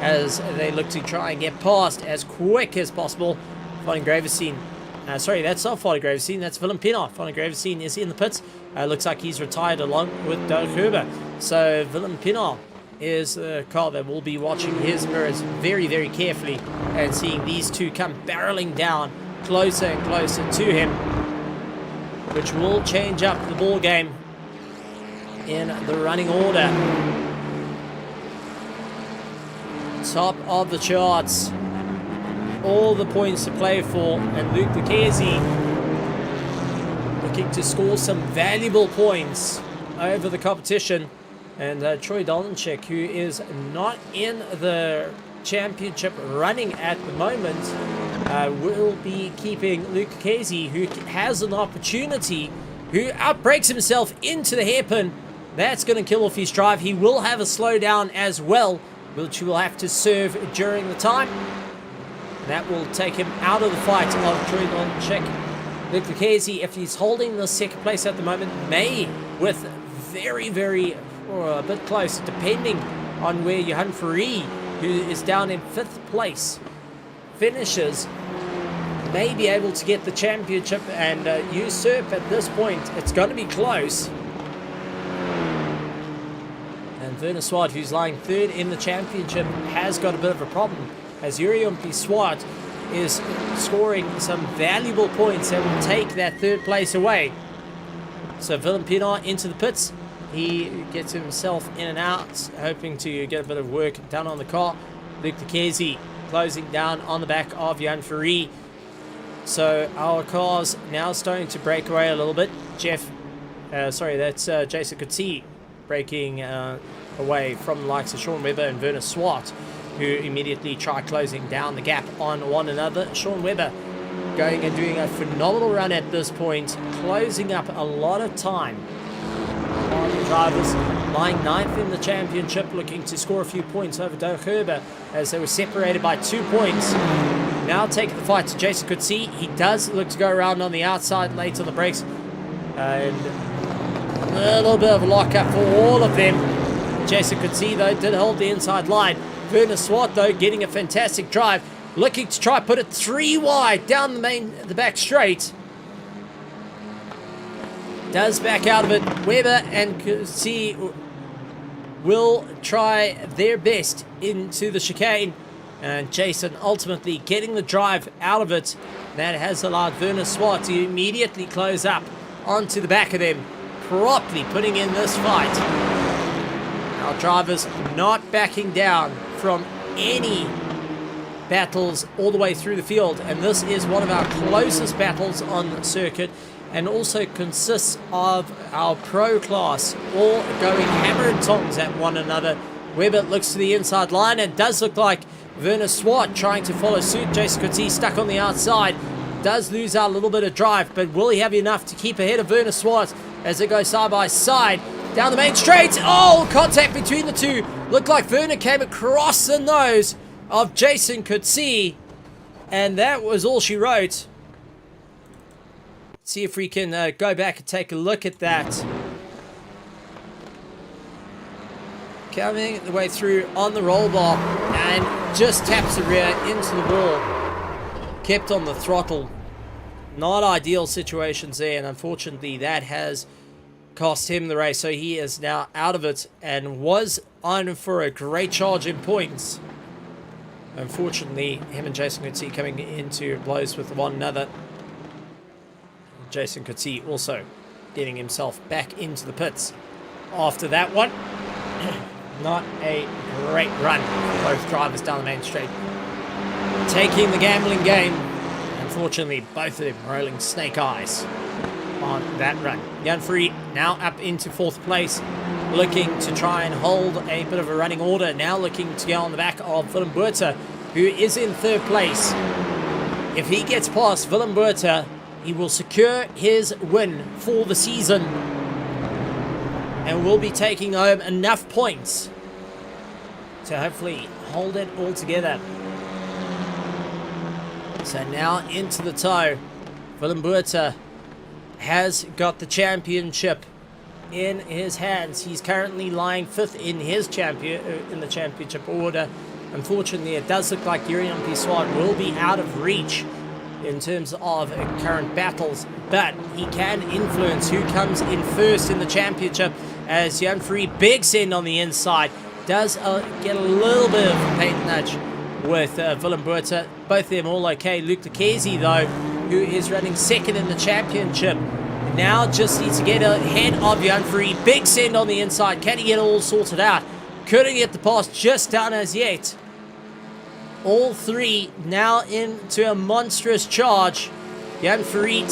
as they look to try and get past as quick as possible. Fani Gravenstein, sorry, that's not Fani Gravenstein, that's Willem Pienaar. Fani Gravenstein is in the pits. Looks like he's retired along with Doug Herber. So Willem Pienaar is the car that will be watching his mirrors very carefully and seeing these two come barreling down closer and closer to him, which will change up the ball game in the running order. Top of the charts, all the points to play for, and Luke Lucchese looking to score some valuable points over the competition. And Troy Dolenchik, who is not in the championship running at the moment, will be keeping Luke Lucchese, who has an opportunity, who outbrakes himself into the hairpin. That's going to kill off his drive. He will have a slowdown as well, which he will have to serve during the time. That will take him out of the fight of Troy Dolenchik. Luke Lucchese, if he's holding the second place at the moment, may, with very or a bit close, depending on where Johan Fourie, who is down in 5th place, finishes, may be able to get the championship and usurp at this point. It's going to be close. And Werner Swart, who's lying 3rd in the championship, has got a bit of a problem, as Yuri Mpiswat is scoring some valuable points that will take that 3rd place away. So Willem Pienaar into the pits. He gets himself in and out, hoping to get a bit of work done on the car. Luke Lucchese closing down on the back of Johan Fourie. So our cars now starting to break away a little bit. That's Jason Coetzee breaking away from the likes of Sean Webber and Werner Swart, who immediately try closing down the gap on one another. Sean Webber going and doing a phenomenal run at this point, closing up a lot of time on the drivers, lying 9th in the championship, looking to score a few points over Doug Herber as they were separated by 2 points. Now taking the fight to Jason Coetzee. He does look to go around on the outside, late on the brakes, and a little bit of a lockup for all of them. Jason Coetzee, though, did hold the inside line. Werner Swart, though, getting a fantastic drive, looking to try put it 3 wide down the back straight. Does back out of it. Webber and Coetzee will try their best into the chicane, and Jason ultimately getting the drive out of it. That has allowed Werner Swart to immediately close up onto the back of them, properly putting in this fight. Our drivers not backing down from any battles all the way through the field, and this is one of our closest battles on the circuit, and also consists of our pro class all going hammer and tongs at one another. Webber looks to the inside line and does look like Werner Swart trying to follow suit. Jason Coetzee stuck on the outside, does lose out a little bit of drive, but will he have enough to keep ahead of Werner Swart? as they go side by side down the main straight. Oh, contact between the two. Looked like Werner came across the nose of Jason Coetzee, and that was all she wrote. Let's see if we can go back and take a look at that. Coming the way through on the roll bar and just taps the rear into the wall. Kept on the throttle. Not ideal situations there, and unfortunately that has cost him the race, so he is now out of it and was on for a great charge in points. Unfortunately, him and Jason Coetzee coming into blows with one another. Jason Coetzee also getting himself back into the pits after that one. Not a great run for both drivers down the main straight. Taking the gambling game. Unfortunately, both of them rolling snake eyes on that run. Jan Free now up into 4th place, looking to try and hold a bit of a running order. Now looking to go on the back of Willem Buerta, who is in 3rd place. If he gets past Willem Buerta, he will secure his win for the season and will be taking home enough points to hopefully hold it all together. So now into the toe. Willem Buerta has got the championship in his hands. He's currently lying 5th in his in the championship order. Unfortunately, it does look like Jurian Piswat will be out of reach in terms of current battles, but he can influence who comes in 1st in the championship, as Jan Free, big send on the inside, does get a little bit of a paint nudge with Willem Buerta. Both of them all okay. Luke de Kesi, though, who is running 2nd in the championship, now just needs to get ahead of Jan Free. Big send on the inside. Can he get it all sorted out? Couldn't get the pass just done as yet. All three now into a monstrous charge. Jan Free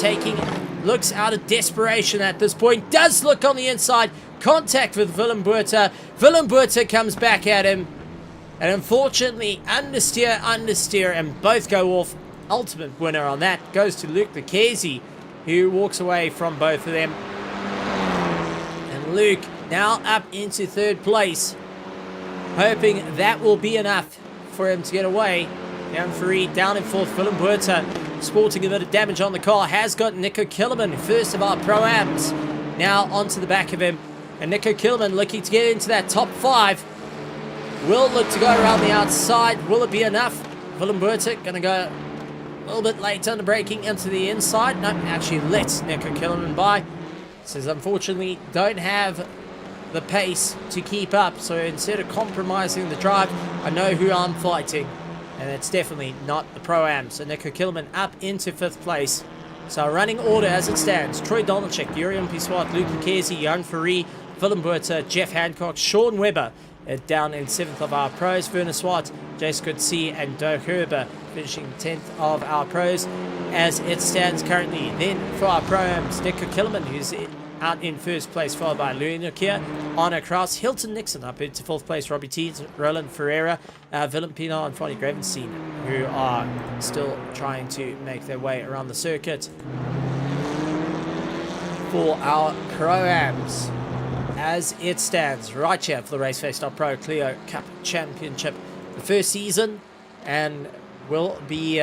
looks out of desperation at this point. Does look on the inside. Contact with Willem Buerta. Willem Buerta comes back at him. And unfortunately, understeer, and both go off. Ultimate winner on that goes to Luke de Kesi, who walks away from both of them. And Luke now up into 3rd place, hoping that will be enough for him to get away. Jan Free down in 4th. Willem Buerta sporting a bit of damage on the car. Has got Nico Killerman, first of our Pro-Ams, now onto the back of him. And Nico Killerman looking to get into that top 5. Will look to go around the outside. Will it be enough? Willem Buerta going to go a little bit late on the braking into the inside. No, actually lets Nico Killerman by. Says, unfortunately, don't have the pace to keep up. So instead of compromising the drive, I know who I'm fighting. And it's definitely not the Pro-Am. So Nico Killerman up into 5th place. So running order as it stands. Troy Donalczyk, Jurian Piswat, Luke Kesi, Jan Free, Willem Buerta, Jeff Hancock, Sean Webber down in 7th of our pros. Werner Swart, Jace Coetzee, and Dirk Herber finishing 10th of our pros as it stands currently. Then for our Pro-Ams, Nico Killerman, who's out in 1st place, followed by Louis Nokia, Arno Kraus, Hilton Nixon up into 4th place, Robbie Teeds, Roland Ferreira, Willem Pienaar, and Fonnie Gravenstein, who are still trying to make their way around the circuit. For our Pro-Ams, as it stands right here for the RaceFace.Pro Clio Cup Championship, the 1st season, and will be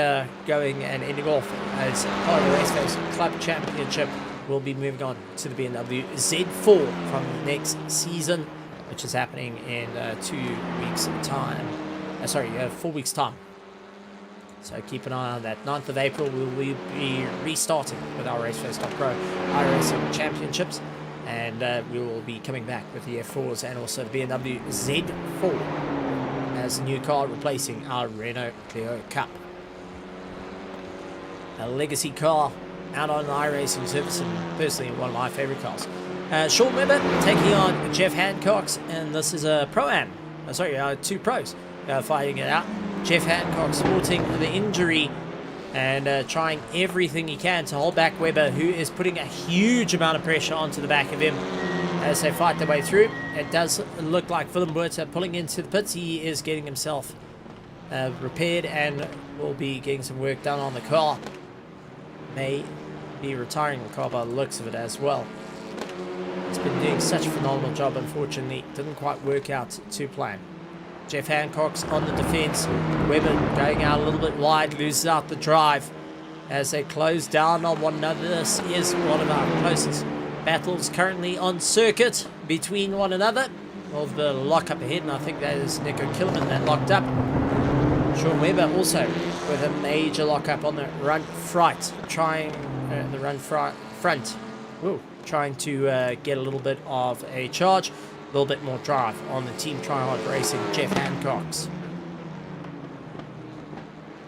going and ending off as part of the RaceFace Club Championship. Will be moving on to the BMW Z4 from next season, which is happening in 2 weeks' time. 4 weeks' time. So keep an eye on that. 9th of April, we will be restarting with our RaceFace.Pro iRacing Championships. And we will be coming back with the F4s and also the BMW Z4 as a new car replacing our Renault Clio Cup. A legacy car out on an iRacing service, and personally one of my favorite cars. Sean Webber taking on Jeff Hancock's, and this is a Pro-Am. 2 pros fighting it out. Jeff Hancock sporting the injury and trying everything he can to hold back Webber, who is putting a huge amount of pressure onto the back of him as they fight their way through. It does look like Willem Buerta pulling into the pits. He is getting himself repaired and will be getting some work done on the car. May be retiring the car by the looks of it as well. He's been doing such a phenomenal job. Unfortunately, didn't quite work out to plan. Jeff Hancock's on the defense. Webber going out a little bit wide, loses out the drive as they close down on one another. This is one of our closest battles currently on circuit between one another. Of the lock up ahead, and I think that is Nico Killerman that locked up. Sean Webber also with a major lock up on the front, trying to get a little bit of a charge, a little bit more drive on the Team Tryhard Racing Jeff Hancock's.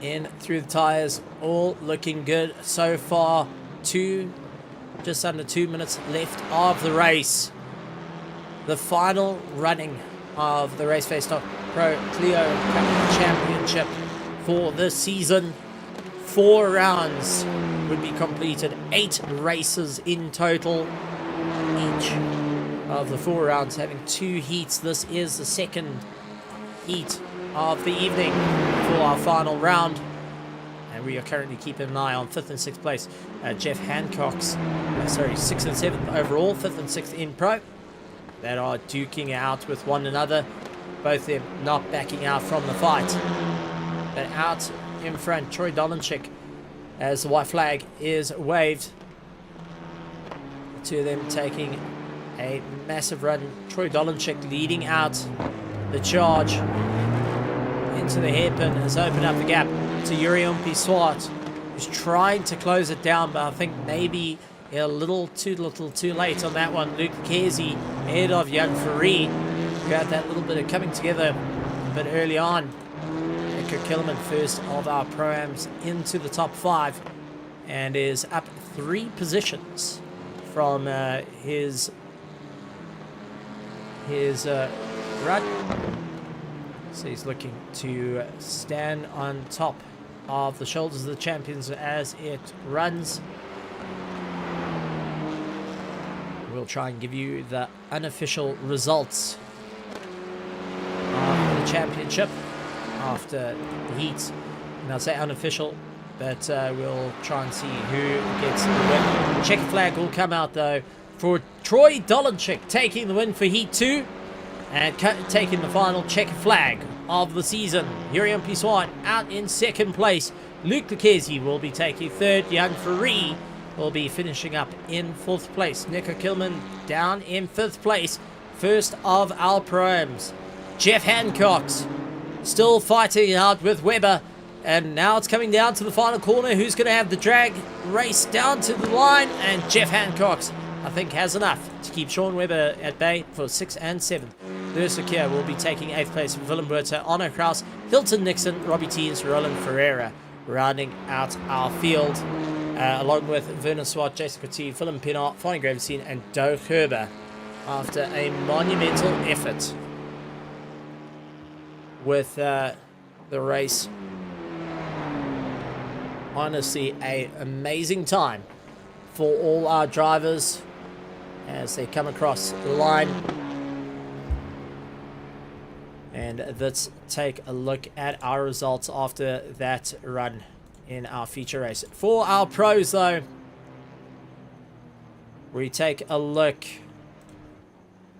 In through the tyres, all looking good so far. Just under 2 minutes left of the race. The final running of the RaceFace.Pro Clio Cup Championship for this season. 4 rounds would be completed, 8 races in total. Each of the 4 rounds having 2 heats. This is the second heat of the evening for our final round. And we are currently keeping an eye on 5th and 6th place. Jeff Hancock's, 6th and 7th overall, 5th and 6th in Pro. That are duking out with one another. Both of them not backing out from the fight. But out in front, Troy Dolenchik, as the white flag is waved. The 2 of them taking a massive run. Troy Dolenchik leading out the charge into the hairpin has opened up the gap to Yurion Piswat, who's trying to close it down, but I think maybe a little too late on that one. Luke Kezi ahead of Jan Ferree. We had that little bit of coming together a bit early on. Nico Killerman, first of our Pro-Ams into the top 5, and is up 3 positions from his run. So he's looking to stand on top of the shoulders of the champions as it runs. We'll try and give you the unofficial results of the championship after the heats. And I'll say unofficial, but we'll try and see who gets the win. Checker flag will come out though for Troy Dolenchik, taking the win for Heat 2 and taking the final checker flag of the season. Yurion Piswat out in 2nd place. Luke Lucchesi will be taking 3rd. Jan Ferree will be finishing up in 4th place. Nico Kilman down in 5th place. First of our Pro-Ams. Jeff Hancock's still fighting out with Webber. And now it's coming down to the final corner. Who's going to have the drag race down to the line? And Jeff Hancock's, I think, has enough to keep Sean Webber at bay for 6th and 7th. Lewis Akir will be taking 8th place. Willem Buerta, Onno Kraus, Hilton Nixon, Robbie Teens, Roland Ferreira rounding out our field. Along with Werner Swart, Jason Coutinho, Willem Pinot, Fanny Gravenstein, and Doug Herber after a monumental effort with the race. Honestly, an amazing time for all our drivers as they come across the line. And let's take a look at our results after that run in our feature race. For our pros though, we take a look.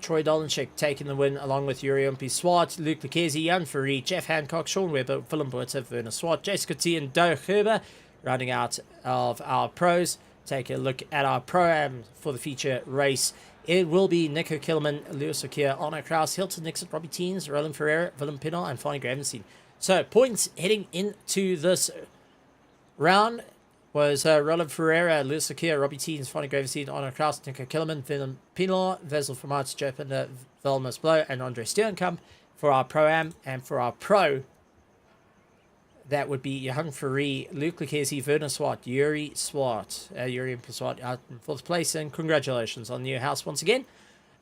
Troy Dolenchik taking the win along with Yurion Piswat, Luke Lucchesi, Jan Ferree, Jeff Hancock, Sean Webber, Willem Buerta, Werner Swart, Jessica T and Doug Herber rounding out of our pros. Take a look at our Pro-Am for the feature race. It will be Nico Kilman, Lewis Akir, Onno Kraus, Hilton Nixon, Robbie Teens, Roland Ferreira, Willem Pinot, and Fanny Gravenstein. So points heading into this round was Roland Ferreira, Lewis Akir, Robbie Teens, Fanny Gravenstein, Onno Kraus, Nico Kilman, Willem Pinot, Vezel Vermaat, Jopin, Velmas Blow, and Andre Sternkamp for our Pro-Am. And for our Pro, that would be Johan Ferree, Luke Lucchesi, Werner Swart, Yuri Piswat out in 4th place. And congratulations on the new house once again.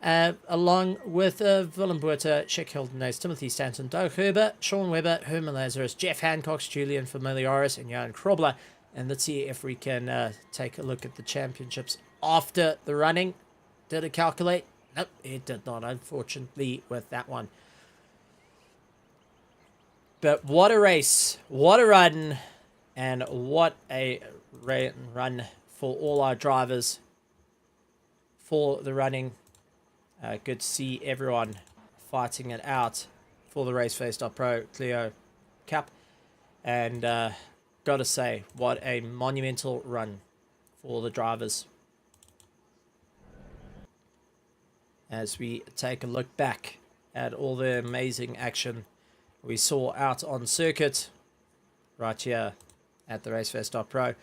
Along with Willem Buerta, Sheck Hildenays, Timothy Stanton, Doug Herber, Sean Webber, Herman Lazarus, Jeff Hancock, Julian Familiaris, and Jan Krobler. And let's see if we can take a look at the championships after the running. Did it calculate? Nope, it did not, unfortunately, with that one. But what a race, what a run, and what a run for all our drivers for the running Good to see everyone fighting it out for the RaceFace.Pro Clio Cup. And gotta say, what a monumental run for the drivers. As we take a look back at all the amazing action we saw out on circuit right here at the RaceFace.Pro.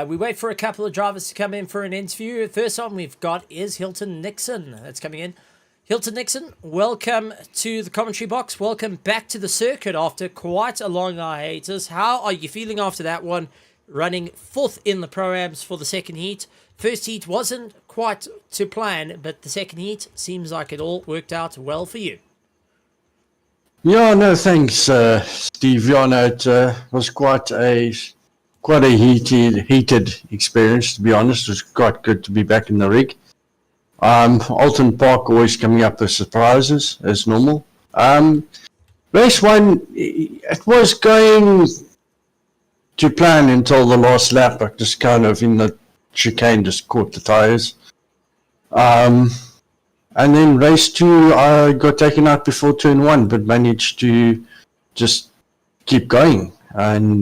We wait for a couple of drivers to come in for an interview. First one we've got is Hilton Nixon that's coming in. Hilton Nixon, welcome to the commentary box. Welcome back to the circuit after quite a long hiatus. How are you feeling after that one? Running fourth in the Pro-Ams for the second heat. First heat wasn't quite to plan, but the second heat seems like it all worked out well for you. Yeah, no, thanks, Steve. Yeah, no, it was quite a heated experience, to be honest. It was quite good to be back in the rig. Oulton Park always coming up with surprises, as normal. Race one, it was going to plan until the last lap. I just kind of in the chicane just caught the tyres. And then race two, I got taken out before turn one, but managed to just keep going and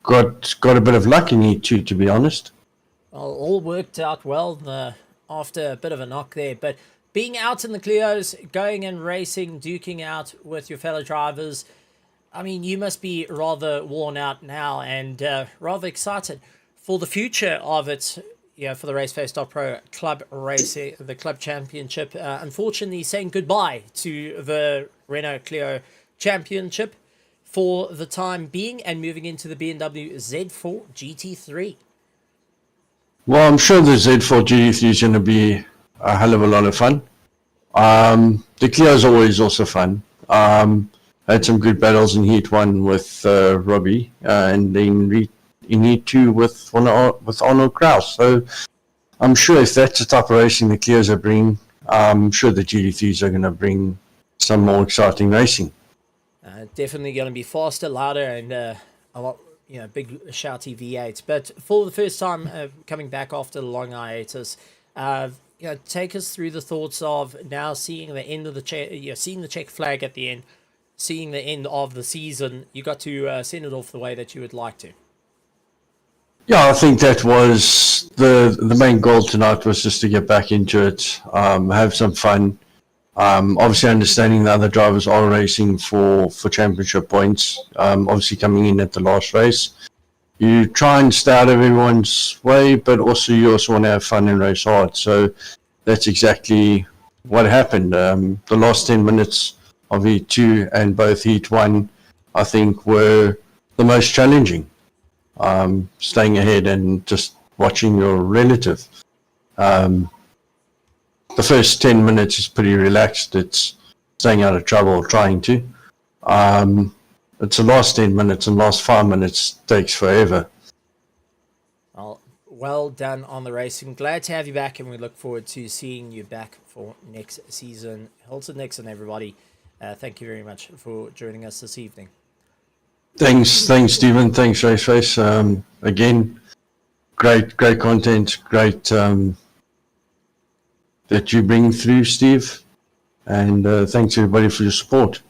got a bit of luck in heat two, to be honest. Well, all worked out well after a bit of a knock there, but being out in the Clios, going and racing, duking out with your fellow drivers, I mean, you must be rather worn out now and rather excited for the future of it. Yeah, for the RaceFace.Pro Club Racing, the Club Championship. Unfortunately, saying goodbye to the Renault Clio Championship for the time being and moving into the BMW Z4 GT3. Well, I'm sure the Z4 GT3 is going to be a hell of a lot of fun. The Clio is always also fun. Had some good battles in Heat 1 with Robbie, and then in Heat 2 with Arnold Kraus. So I'm sure if that's the type of racing the Clios are bringing, I'm sure the GT3s are going to bring some more exciting racing. Definitely going to be faster, louder, and a lot, big shouty V8. But for the first time coming back after the long hiatus, take us through the thoughts of now seeing the end of the seeing the check flag at the end, seeing the end of the season. You got to send it off the way that you would like to. Yeah, I think that was the main goal tonight, was just to get back into it, have some fun. Obviously understanding the other drivers are racing for championship points, obviously coming in at the last race. You try and stay out of everyone's way, but you also want to have fun and race hard. So that's exactly what happened. The last 10 minutes of Heat 2 and both Heat 1, I think, were the most challenging. Staying ahead and just watching your relative. The first 10 minutes is pretty relaxed. It's staying out of trouble, trying to. It's the last 10 minutes and last 5 minutes takes forever. Well done on the racing. Glad to have you back, and we look forward to seeing you back for next season. Hilton Nixon, everybody. Thank you very much for joining us this evening. Thanks, Stephen. Thanks, RaceFace. Again, great content. Great that you bring through, Steve. And thanks everybody for your support.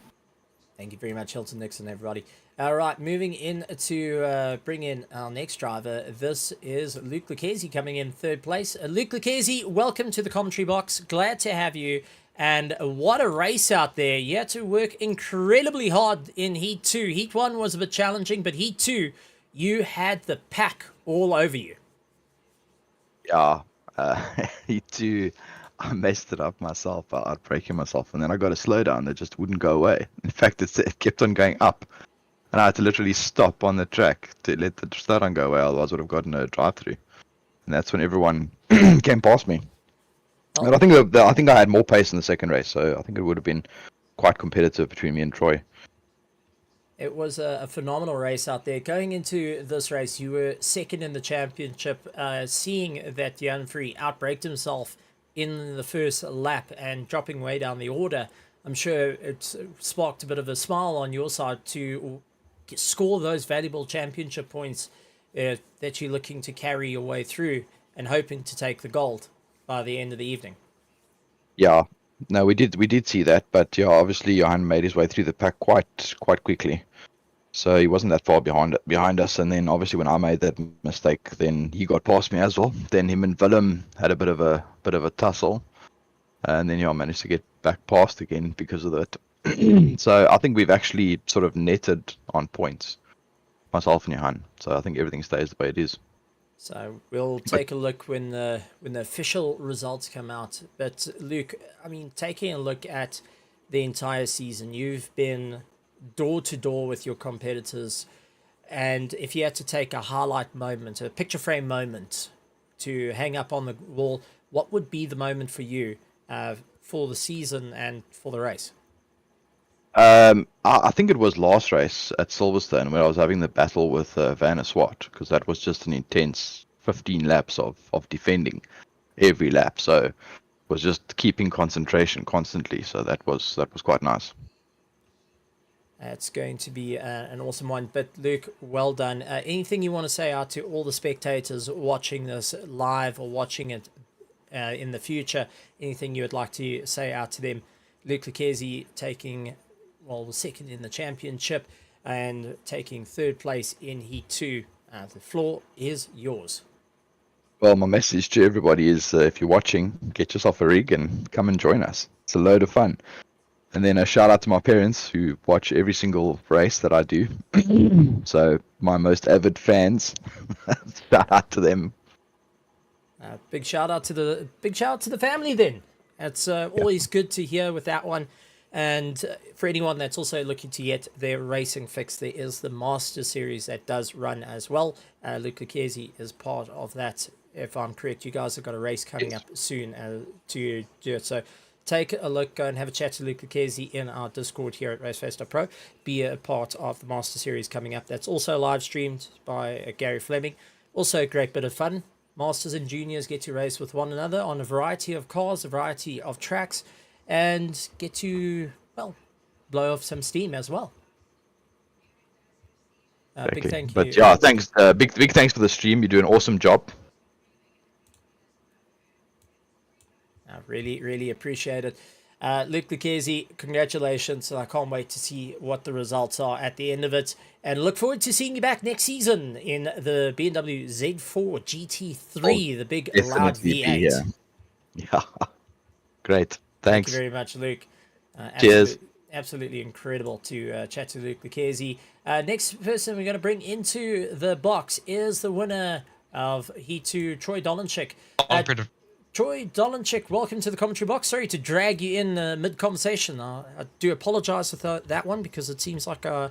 Thank you very much, Hilton Nixon, everybody. All right, moving in to bring in our next driver. This is Luke Lucchesi coming in third place. Luke Lucchesi, welcome to the commentary box. Glad to have you. And what a race out there. You had to work incredibly hard in Heat 2. Heat 1 was a bit challenging, but Heat 2, you had the pack all over you. Yeah, Heat 2, I messed it up myself. I was braking myself, and then I got a slowdown that just wouldn't go away. In fact, it kept on going up, and I had to literally stop on the track to let the slowdown go away, otherwise I would have gotten a drive-through. And that's when everyone came past me. And I think I had more pace in the second race, so I think it would have been quite competitive between me and Troy. It was a phenomenal race out there. Going into this race, you were second in the championship, seeing that Jan Free outbraked himself in the first lap and dropping way down the order. I'm sure it sparked a bit of a smile on your side to score those valuable championship points that you're looking to carry your way through and hoping to take the gold by the end of the evening. Yeah, no, we did see that, but yeah, obviously Johan made his way through the pack quite quickly, so he wasn't that far behind us. And then obviously when I made that mistake, then he got past me as well. Then him and Willem had a bit of a tussle, and then I managed to get back past again because of that. So I think we've actually sort of netted on points, myself and Johan. So I think everything stays the way it is. So we'll take a look when the official results come out. But Luke, I mean, taking a look at the entire season, you've been door to door with your competitors, and if you had to take a highlight moment, a picture frame moment to hang up on the wall, what would be the moment for you for the season and for the race? I think it was last race at Silverstone where I was having the battle with Vanna Swart, because that was just an intense 15 laps of defending every lap. So it was just keeping concentration constantly. So that was quite nice. It's going to be an awesome one. But Luke, well done. Anything you want to say out to all the spectators watching this live or watching it in the future? Anything you would like to say out to them? Luke Lucchesi taking, well, second in the championship and taking third place in Heat 2. The floor is yours. Well, my message to everybody is if you're watching, get yourself a rig and come and join us. It's a load of fun. And then a shout out to my parents who watch every single race that I do. So my most avid fans, shout out to them. Big shout out to the family then. It's always good to hear with that one. And for anyone that's also looking to get their racing fix, there is the Master Series that does run as well. Luke Lucchesi is part of that. If I'm correct, you guys have got a race coming up soon to do it. So take a look, go and have a chat to Luke Lucchesi in our Discord here at RaceFace.Pro. Be a part of the Master Series coming up. That's also live streamed by Gary Fleming. Also a great bit of fun. Masters and juniors get to race with one another on a variety of cars, a variety of tracks, and get to, well, blow off some steam as well. Exactly. Big thank you. But yeah, thanks. Big thanks for the stream. You do an awesome job. Really, really appreciate it. Luke Lucchesi, congratulations. I can't wait to see what the results are at the end of it. And look forward to seeing you back next season in the BMW Z4 GT3, the big loud V8. Yeah. Great. Thank Thanks. you very much, Luke. Cheers. Absolutely incredible to chat to Luke Lucchesi. Next person we're going to bring into the box is the winner of Heat 2, Troy Dolenchik. Troy Dolenchik, welcome to the commentary box. Sorry to drag you in mid-conversation. I do apologize for that one because it seems like I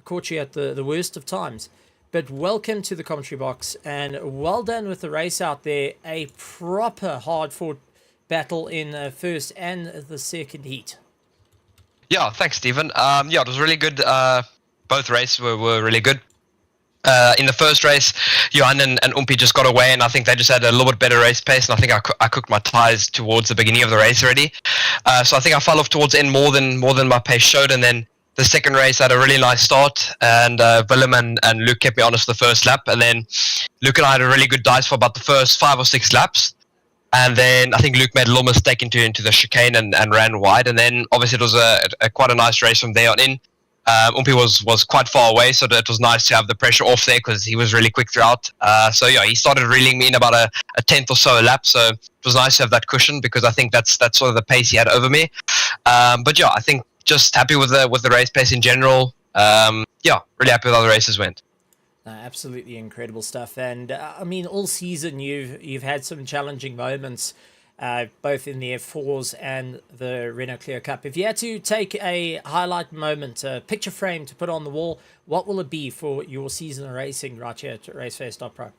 caught you at the worst of times. But welcome to the commentary box and well done with the race out there. A proper hard-fought battle in first and the second heat. Yeah, thanks, Stephen. Yeah, it was really good. Both races were really good. In the first race, Johan and Umpi just got away, and I think they just had a little bit better race pace, and I think I cooked my tires towards the beginning of the race already. So I think I fell off towards the end more than my pace showed, and then the second race I had a really nice start, and Willem and Luke kept me honest the first lap, and then Luke and I had a really good dice for about the first 5 or 6 laps. And then I think Luke made a little mistake into the chicane and ran wide, and then obviously it was a quite a nice race from there on in. Umpi was quite far away, so it was nice to have the pressure off there because he was really quick throughout. So yeah, he started reeling me in about a 10th or so a lap, so it was nice to have that cushion because I think that's sort of the pace he had over me. But yeah, I think just happy with the race pace in general. Yeah, really happy with how the races went. Absolutely incredible stuff. And I mean, all season you've had some challenging moments, both in the F4s and the Renault Clio Cup. If you had to take a highlight moment, a picture frame to put on the wall, what will it be for your season of racing right here at RaceFace.Pro?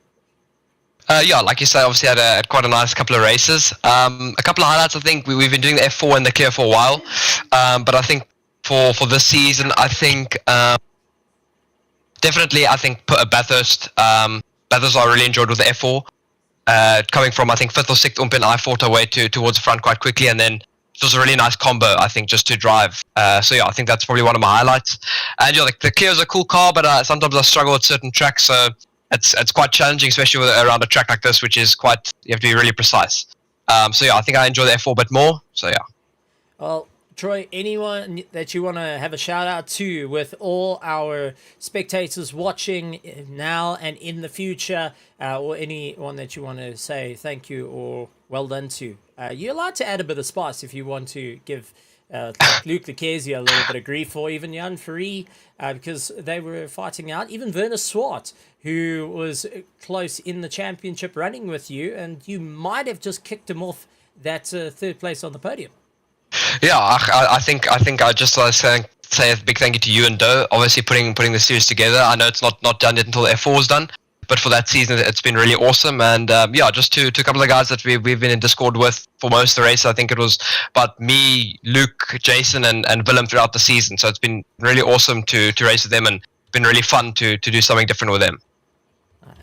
Yeah, like you say, obviously had quite a nice couple of races. A couple of highlights, I think we've been doing the F4 and the Clio for a while, but I think for this season, I think definitely I think Bathurst. Bathurst I really enjoyed with the F4. Coming from I think 5th or 6th Ump and I fought our way towards the front quite quickly, and then it was a really nice combo I think just to drive. So yeah, I think that's probably one of my highlights. And yeah, the Clio's a cool car, but sometimes I struggle with certain tracks, so it's quite challenging, especially around a track like this, which is you have to be really precise. So yeah, I think I enjoy the F4 a bit more. So yeah. Well, Troy, anyone that you want to have a shout out to with all our spectators watching now and in the future, or anyone that you want to say thank you or well done to? You're allowed to add a bit of spice if you want to give like Luke Lekezia a little bit of grief, or even Jan Free, because they were fighting out. Even Werner Swart, who was close in the championship running with you, and you might have just kicked him off that third place on the podium. Yeah, I think I just like say a big thank you to you and Doe. Obviously putting the series together. I know it's not done yet until the F4 is done, but for that season it's been really awesome. And yeah, just to a couple of guys that we've been in Discord with for most of the race. I think it was about me, Luke, Jason, and Willem throughout the season. So it's been really awesome to race with them, and been really fun to do something different with them.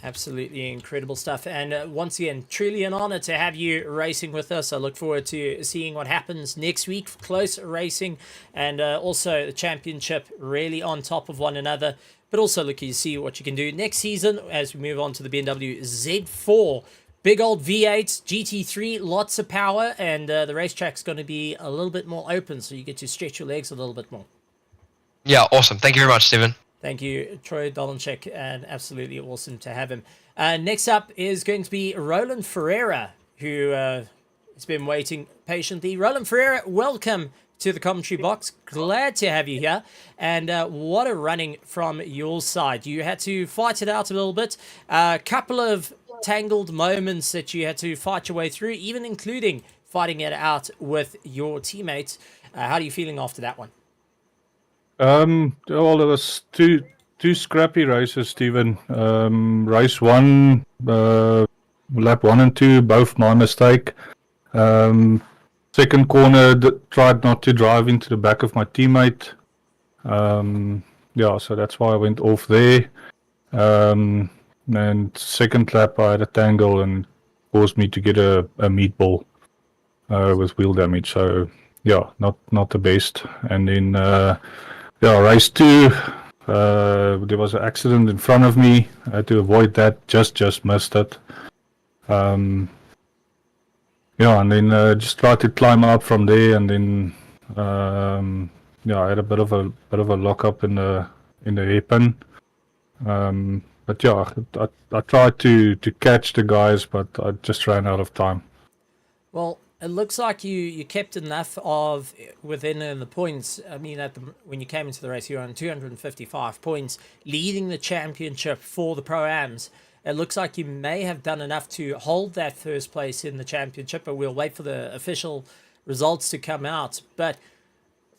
Absolutely incredible stuff. And once again, truly an honor to have you racing with us. I look forward to seeing what happens next week. Close racing, and also the championship really on top of one another. But also looking to see what you can do next season as we move on to the BMW Z4. Big old V8, GT3, lots of power, and the racetrack's going to be a little bit more open, so you get to stretch your legs a little bit more. Yeah, awesome. Thank you very much, Stephen. Thank you, Troy Dolanchek, and absolutely awesome to have him. Next up is going to be Roland Ferreira, who has been waiting patiently. Roland Ferreira, welcome to the commentary box. Glad to have you here. And what a running from your side. You had to fight it out a little bit. A couple of tangled moments that you had to fight your way through, even including fighting it out with your teammates. How are you feeling after that one? Well, there was two scrappy races, Stephen. Race 1, lap 1 and 2, both my mistake. Second corner, tried not to drive into the back of my teammate. Yeah, so that's why I went off there. And second lap, I had a tangle and caused me to get a meatball with wheel damage. So yeah, not the best. And then yeah, race 2, there was an accident in front of me. I had to avoid that, just missed it. Yeah, and then just tried to climb up from there, and then yeah, I had a bit of a lock up in the hairpin. But yeah, I tried to catch the guys, but I just ran out of time. Well, it looks like you kept enough of within the points. I mean, when you came into the race, you were on 255 points, leading the championship for the Pro-Ams. It looks like you may have done enough to hold that first place in the championship, but we'll wait for the official results to come out. But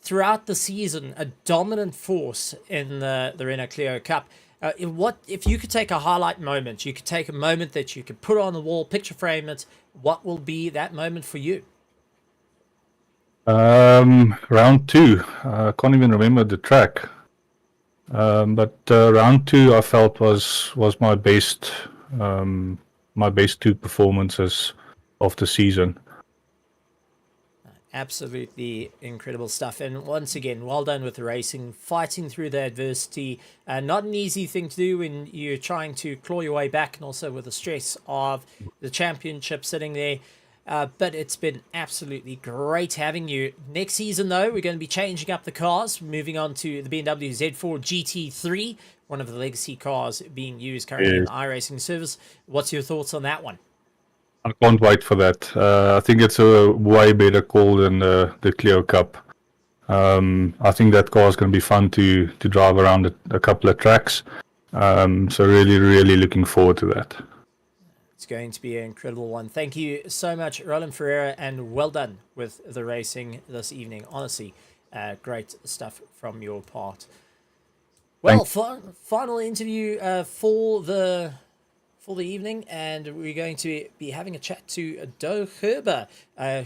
throughout the season, a dominant force in the Renault Clio Cup. If you could take a highlight moment, you could take a moment that you could put on the wall, picture frame it, what will be that moment for you? Round 2, I can't even remember the track. But round 2 I felt was my best 2 performances of the season. Absolutely incredible stuff. And once again, well done with the racing, fighting through the adversity. Not an easy thing to do when you're trying to claw your way back, and also with the stress of the championship sitting there. But it's been absolutely great having you. Next season, though, we're going to be changing up the cars, moving on to the BMW Z4 GT3, one of the legacy cars being used currently in the iRacing service. What's your thoughts on that one? I can't wait for that. I think it's a way better call than the Clio Cup. I think that car is going to be fun to drive around a couple of tracks. So really looking forward to that. It's going to be an incredible one. Thank you so much, Roland Ferreira, and well done with the racing this evening. Honestly, great stuff from your part. Well, final interview for the evening, and we're going to be having a chat to Do Herber,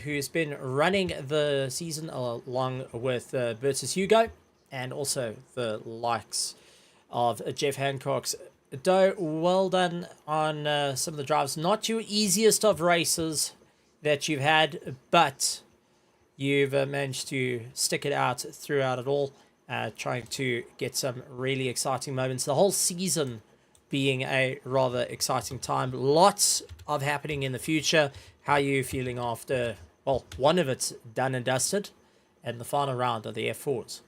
who's been running the season along with Bertus Hugo, and also the likes of Jeff Hancock's. Do, well done on some of the drives. Not your easiest of races that you've had, but you've managed to stick it out throughout it all, trying to get some really exciting moments. The whole season being a rather exciting time. Lots of happening in the future. How are you feeling after, well, one of it's done and dusted, and the final round of the F4s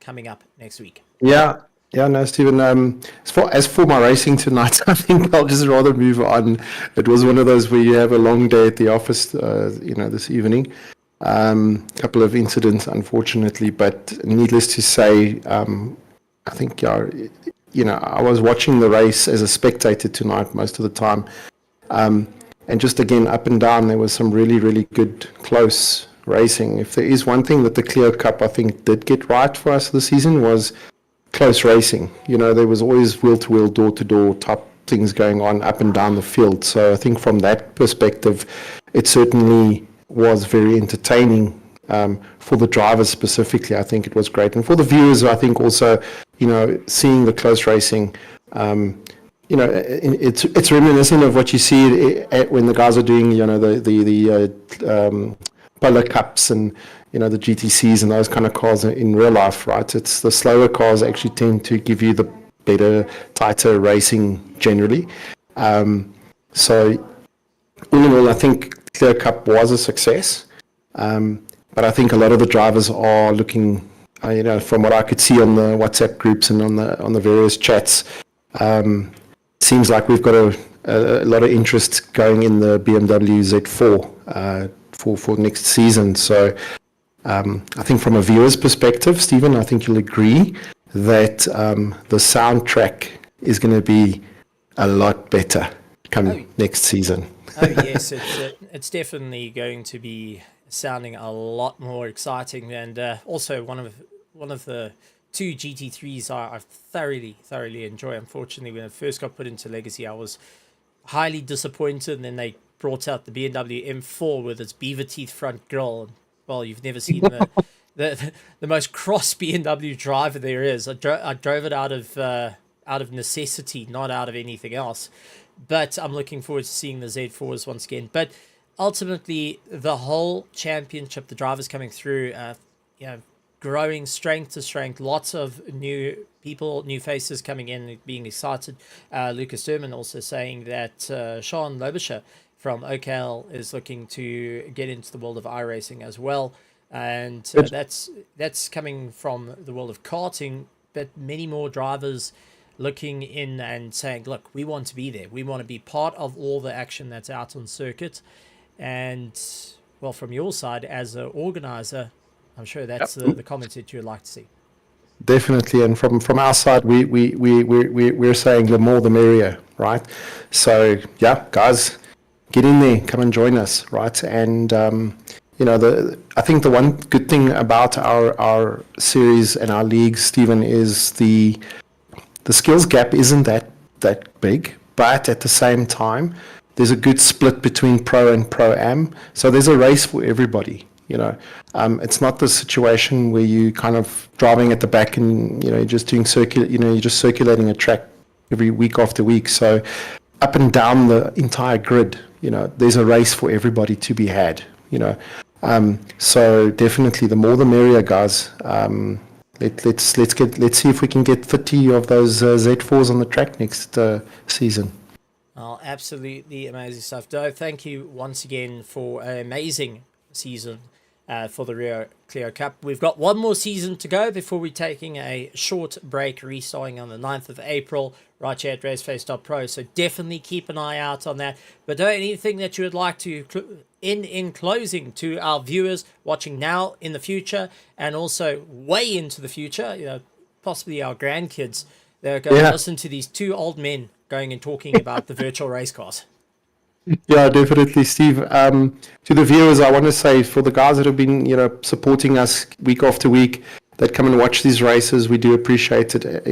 coming up next week? Yeah, no, Stephen. As for my racing tonight, I think I'll just rather move on. It was one of those where you have a long day at the office, this evening. Couple of incidents, unfortunately, but needless to say, I think, I was watching the race as a spectator tonight most of the time. And just again, up and down, there was some really, really good, close racing. If there is one thing that the Clio Cup, I think, did get right for us this season was close racing. There was always wheel-to-wheel, door-to-door type things going on up and down the field. So I think from that perspective, it certainly was very entertaining. For the drivers specifically, I think it was great. And for the viewers, I think also, seeing the close racing, it's reminiscent of what you see when the guys are doing, the Polar Cups and, the GTCs and those kind of cars in real life, right? It's the slower cars actually tend to give you the better, tighter racing generally. So all in all, I think Clio Cup was a success. But I think a lot of the drivers are looking, from what I could see on the WhatsApp groups and on the various chats, seems like we've got a lot of interest going in the BMW Z4 for next season. So I think from a viewer's perspective, Stephen, I think you'll agree that the soundtrack is going to be a lot better come next season. Oh yes, it's definitely going to be sounding a lot more exciting, and also one of the two GT3s I thoroughly enjoy. Unfortunately, when it first got put into Legacy, I was highly disappointed, and then they brought out the BMW M4 with its beaver teeth front grille. Well, you've never seen the most cross BMW driver there is. I drove it out of necessity, not out of anything else. But I'm looking forward to seeing the Z4s once again. But ultimately, the whole championship, the drivers coming through, growing strength to strength, lots of new people, new faces coming in, being excited. Lucas Durman also saying that Sean Lobisher from OKL is looking to get into the world of iRacing as well. And that's coming from the world of karting, but many more drivers looking in and saying, look, we want to be there. We want to be part of all the action that's out on circuit. And, well, from your side, as an organizer, I'm sure that's the comments that you would like to see. Definitely, and from our side, we're saying the more the merrier, right? So, yeah, guys, get in there, come and join us, right? And, I think the one good thing about our series and our leagues, Stephen, is the skills gap isn't that big, but at the same time, there's a good split between pro and pro-am. So there's a race for everybody, It's not the situation where you kind of driving at the back and, you're just doing you're just circulating a track every week after week. So up and down the entire grid, there's a race for everybody to be had, So definitely the more the merrier, guys. Let's see if we can get 30 of those Z4s on the track next season. Oh, absolutely amazing stuff. Doe, thank you once again for an amazing season for the Clio Cup. We've got one more season to go before we're taking a short break, restarting on the 9th of April, right here at RaceFace.Pro. So definitely keep an eye out on that. But Doe, anything that you would like to, in closing, to our viewers watching now, in the future, and also way into the future, possibly our grandkids, they're going to listen to these two old men going and talking about the virtual race cars. Yeah, definitely, Steve. To the viewers, I want to say, for the guys that have been, supporting us week after week, that come and watch these races, we do appreciate it.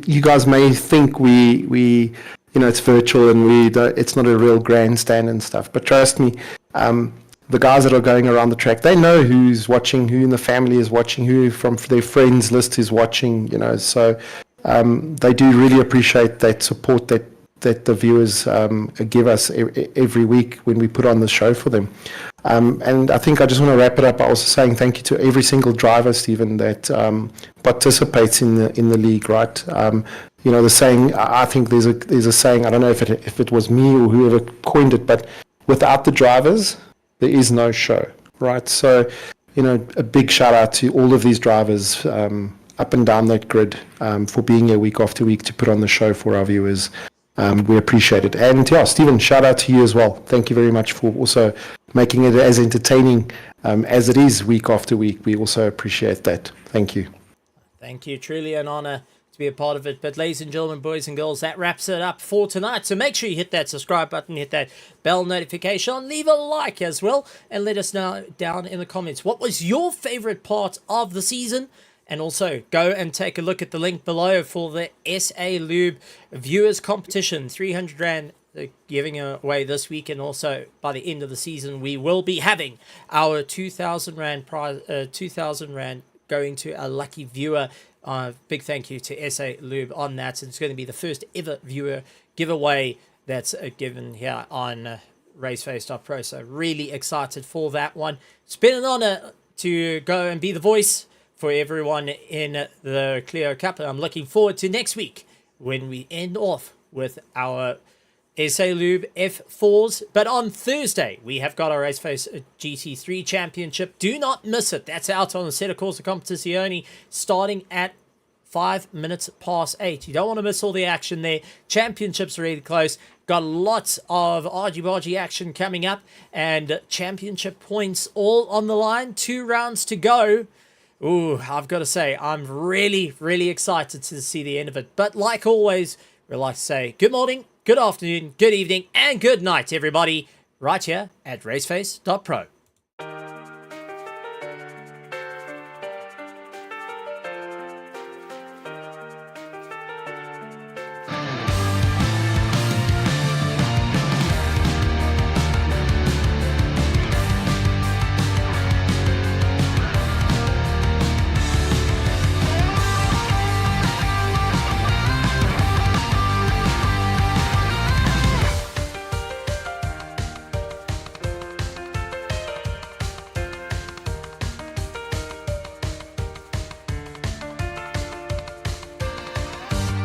You guys may think we it's virtual and it's not a real grandstand and stuff, but trust me, the guys that are going around the track, they know who's watching, who in the family is watching, who from their friends list is watching. So they do really appreciate that support that that the viewers give us every week when we put on the show for them. And I think I just want to wrap it up by also saying thank you to every single driver, Stephen, that participates in the league. Right? You know, the saying. I think there's a saying. I don't know if it was me or whoever coined it, but without the drivers, there is no show. Right? So, you know, a big shout out to all of these drivers up and down that grid for being here week after week to put on the show for our viewers. We appreciate it. And yeah, Stephen, shout out to you as well. Thank you very much for also making it as entertaining as it is week after week. We also appreciate that. Thank you. Thank you. Truly an honor to be a part of it. But ladies and gentlemen, boys and girls, that wraps it up for tonight. So make sure you hit that subscribe button, hit that bell notification, leave a like as well, and let us know down in the comments what was your favorite part of the season. And also go and take a look at the link below for the SA Lube Viewers Competition. 300 Rand giving away this week. And also by the end of the season, we will be having our 2,000 Rand prize, 2,000 Rand going to a lucky viewer. Big thank you to SA Lube on that. It's going to be the first ever viewer giveaway that's given here on RaceFace.Pro. So really excited for that one. It's been an honor to go and be the voice for everyone in the Clio Cup. I'm looking forward to next week when we end off with our SA Lube F4s. But on Thursday, we have got our RaceFace GT3 Championship. Do not miss it. That's out on the Setta Corsa Competizione starting at 5 minutes past 8. You don't want to miss all the action there. Championship's really close. Got lots of argy-bargy action coming up and championship points all on the line. 2 rounds to go. Ooh, I've got to say, I'm really, really excited to see the end of it. But like always, we like to say good morning, good afternoon, good evening, and good night, everybody, right here at RaceFace.Pro.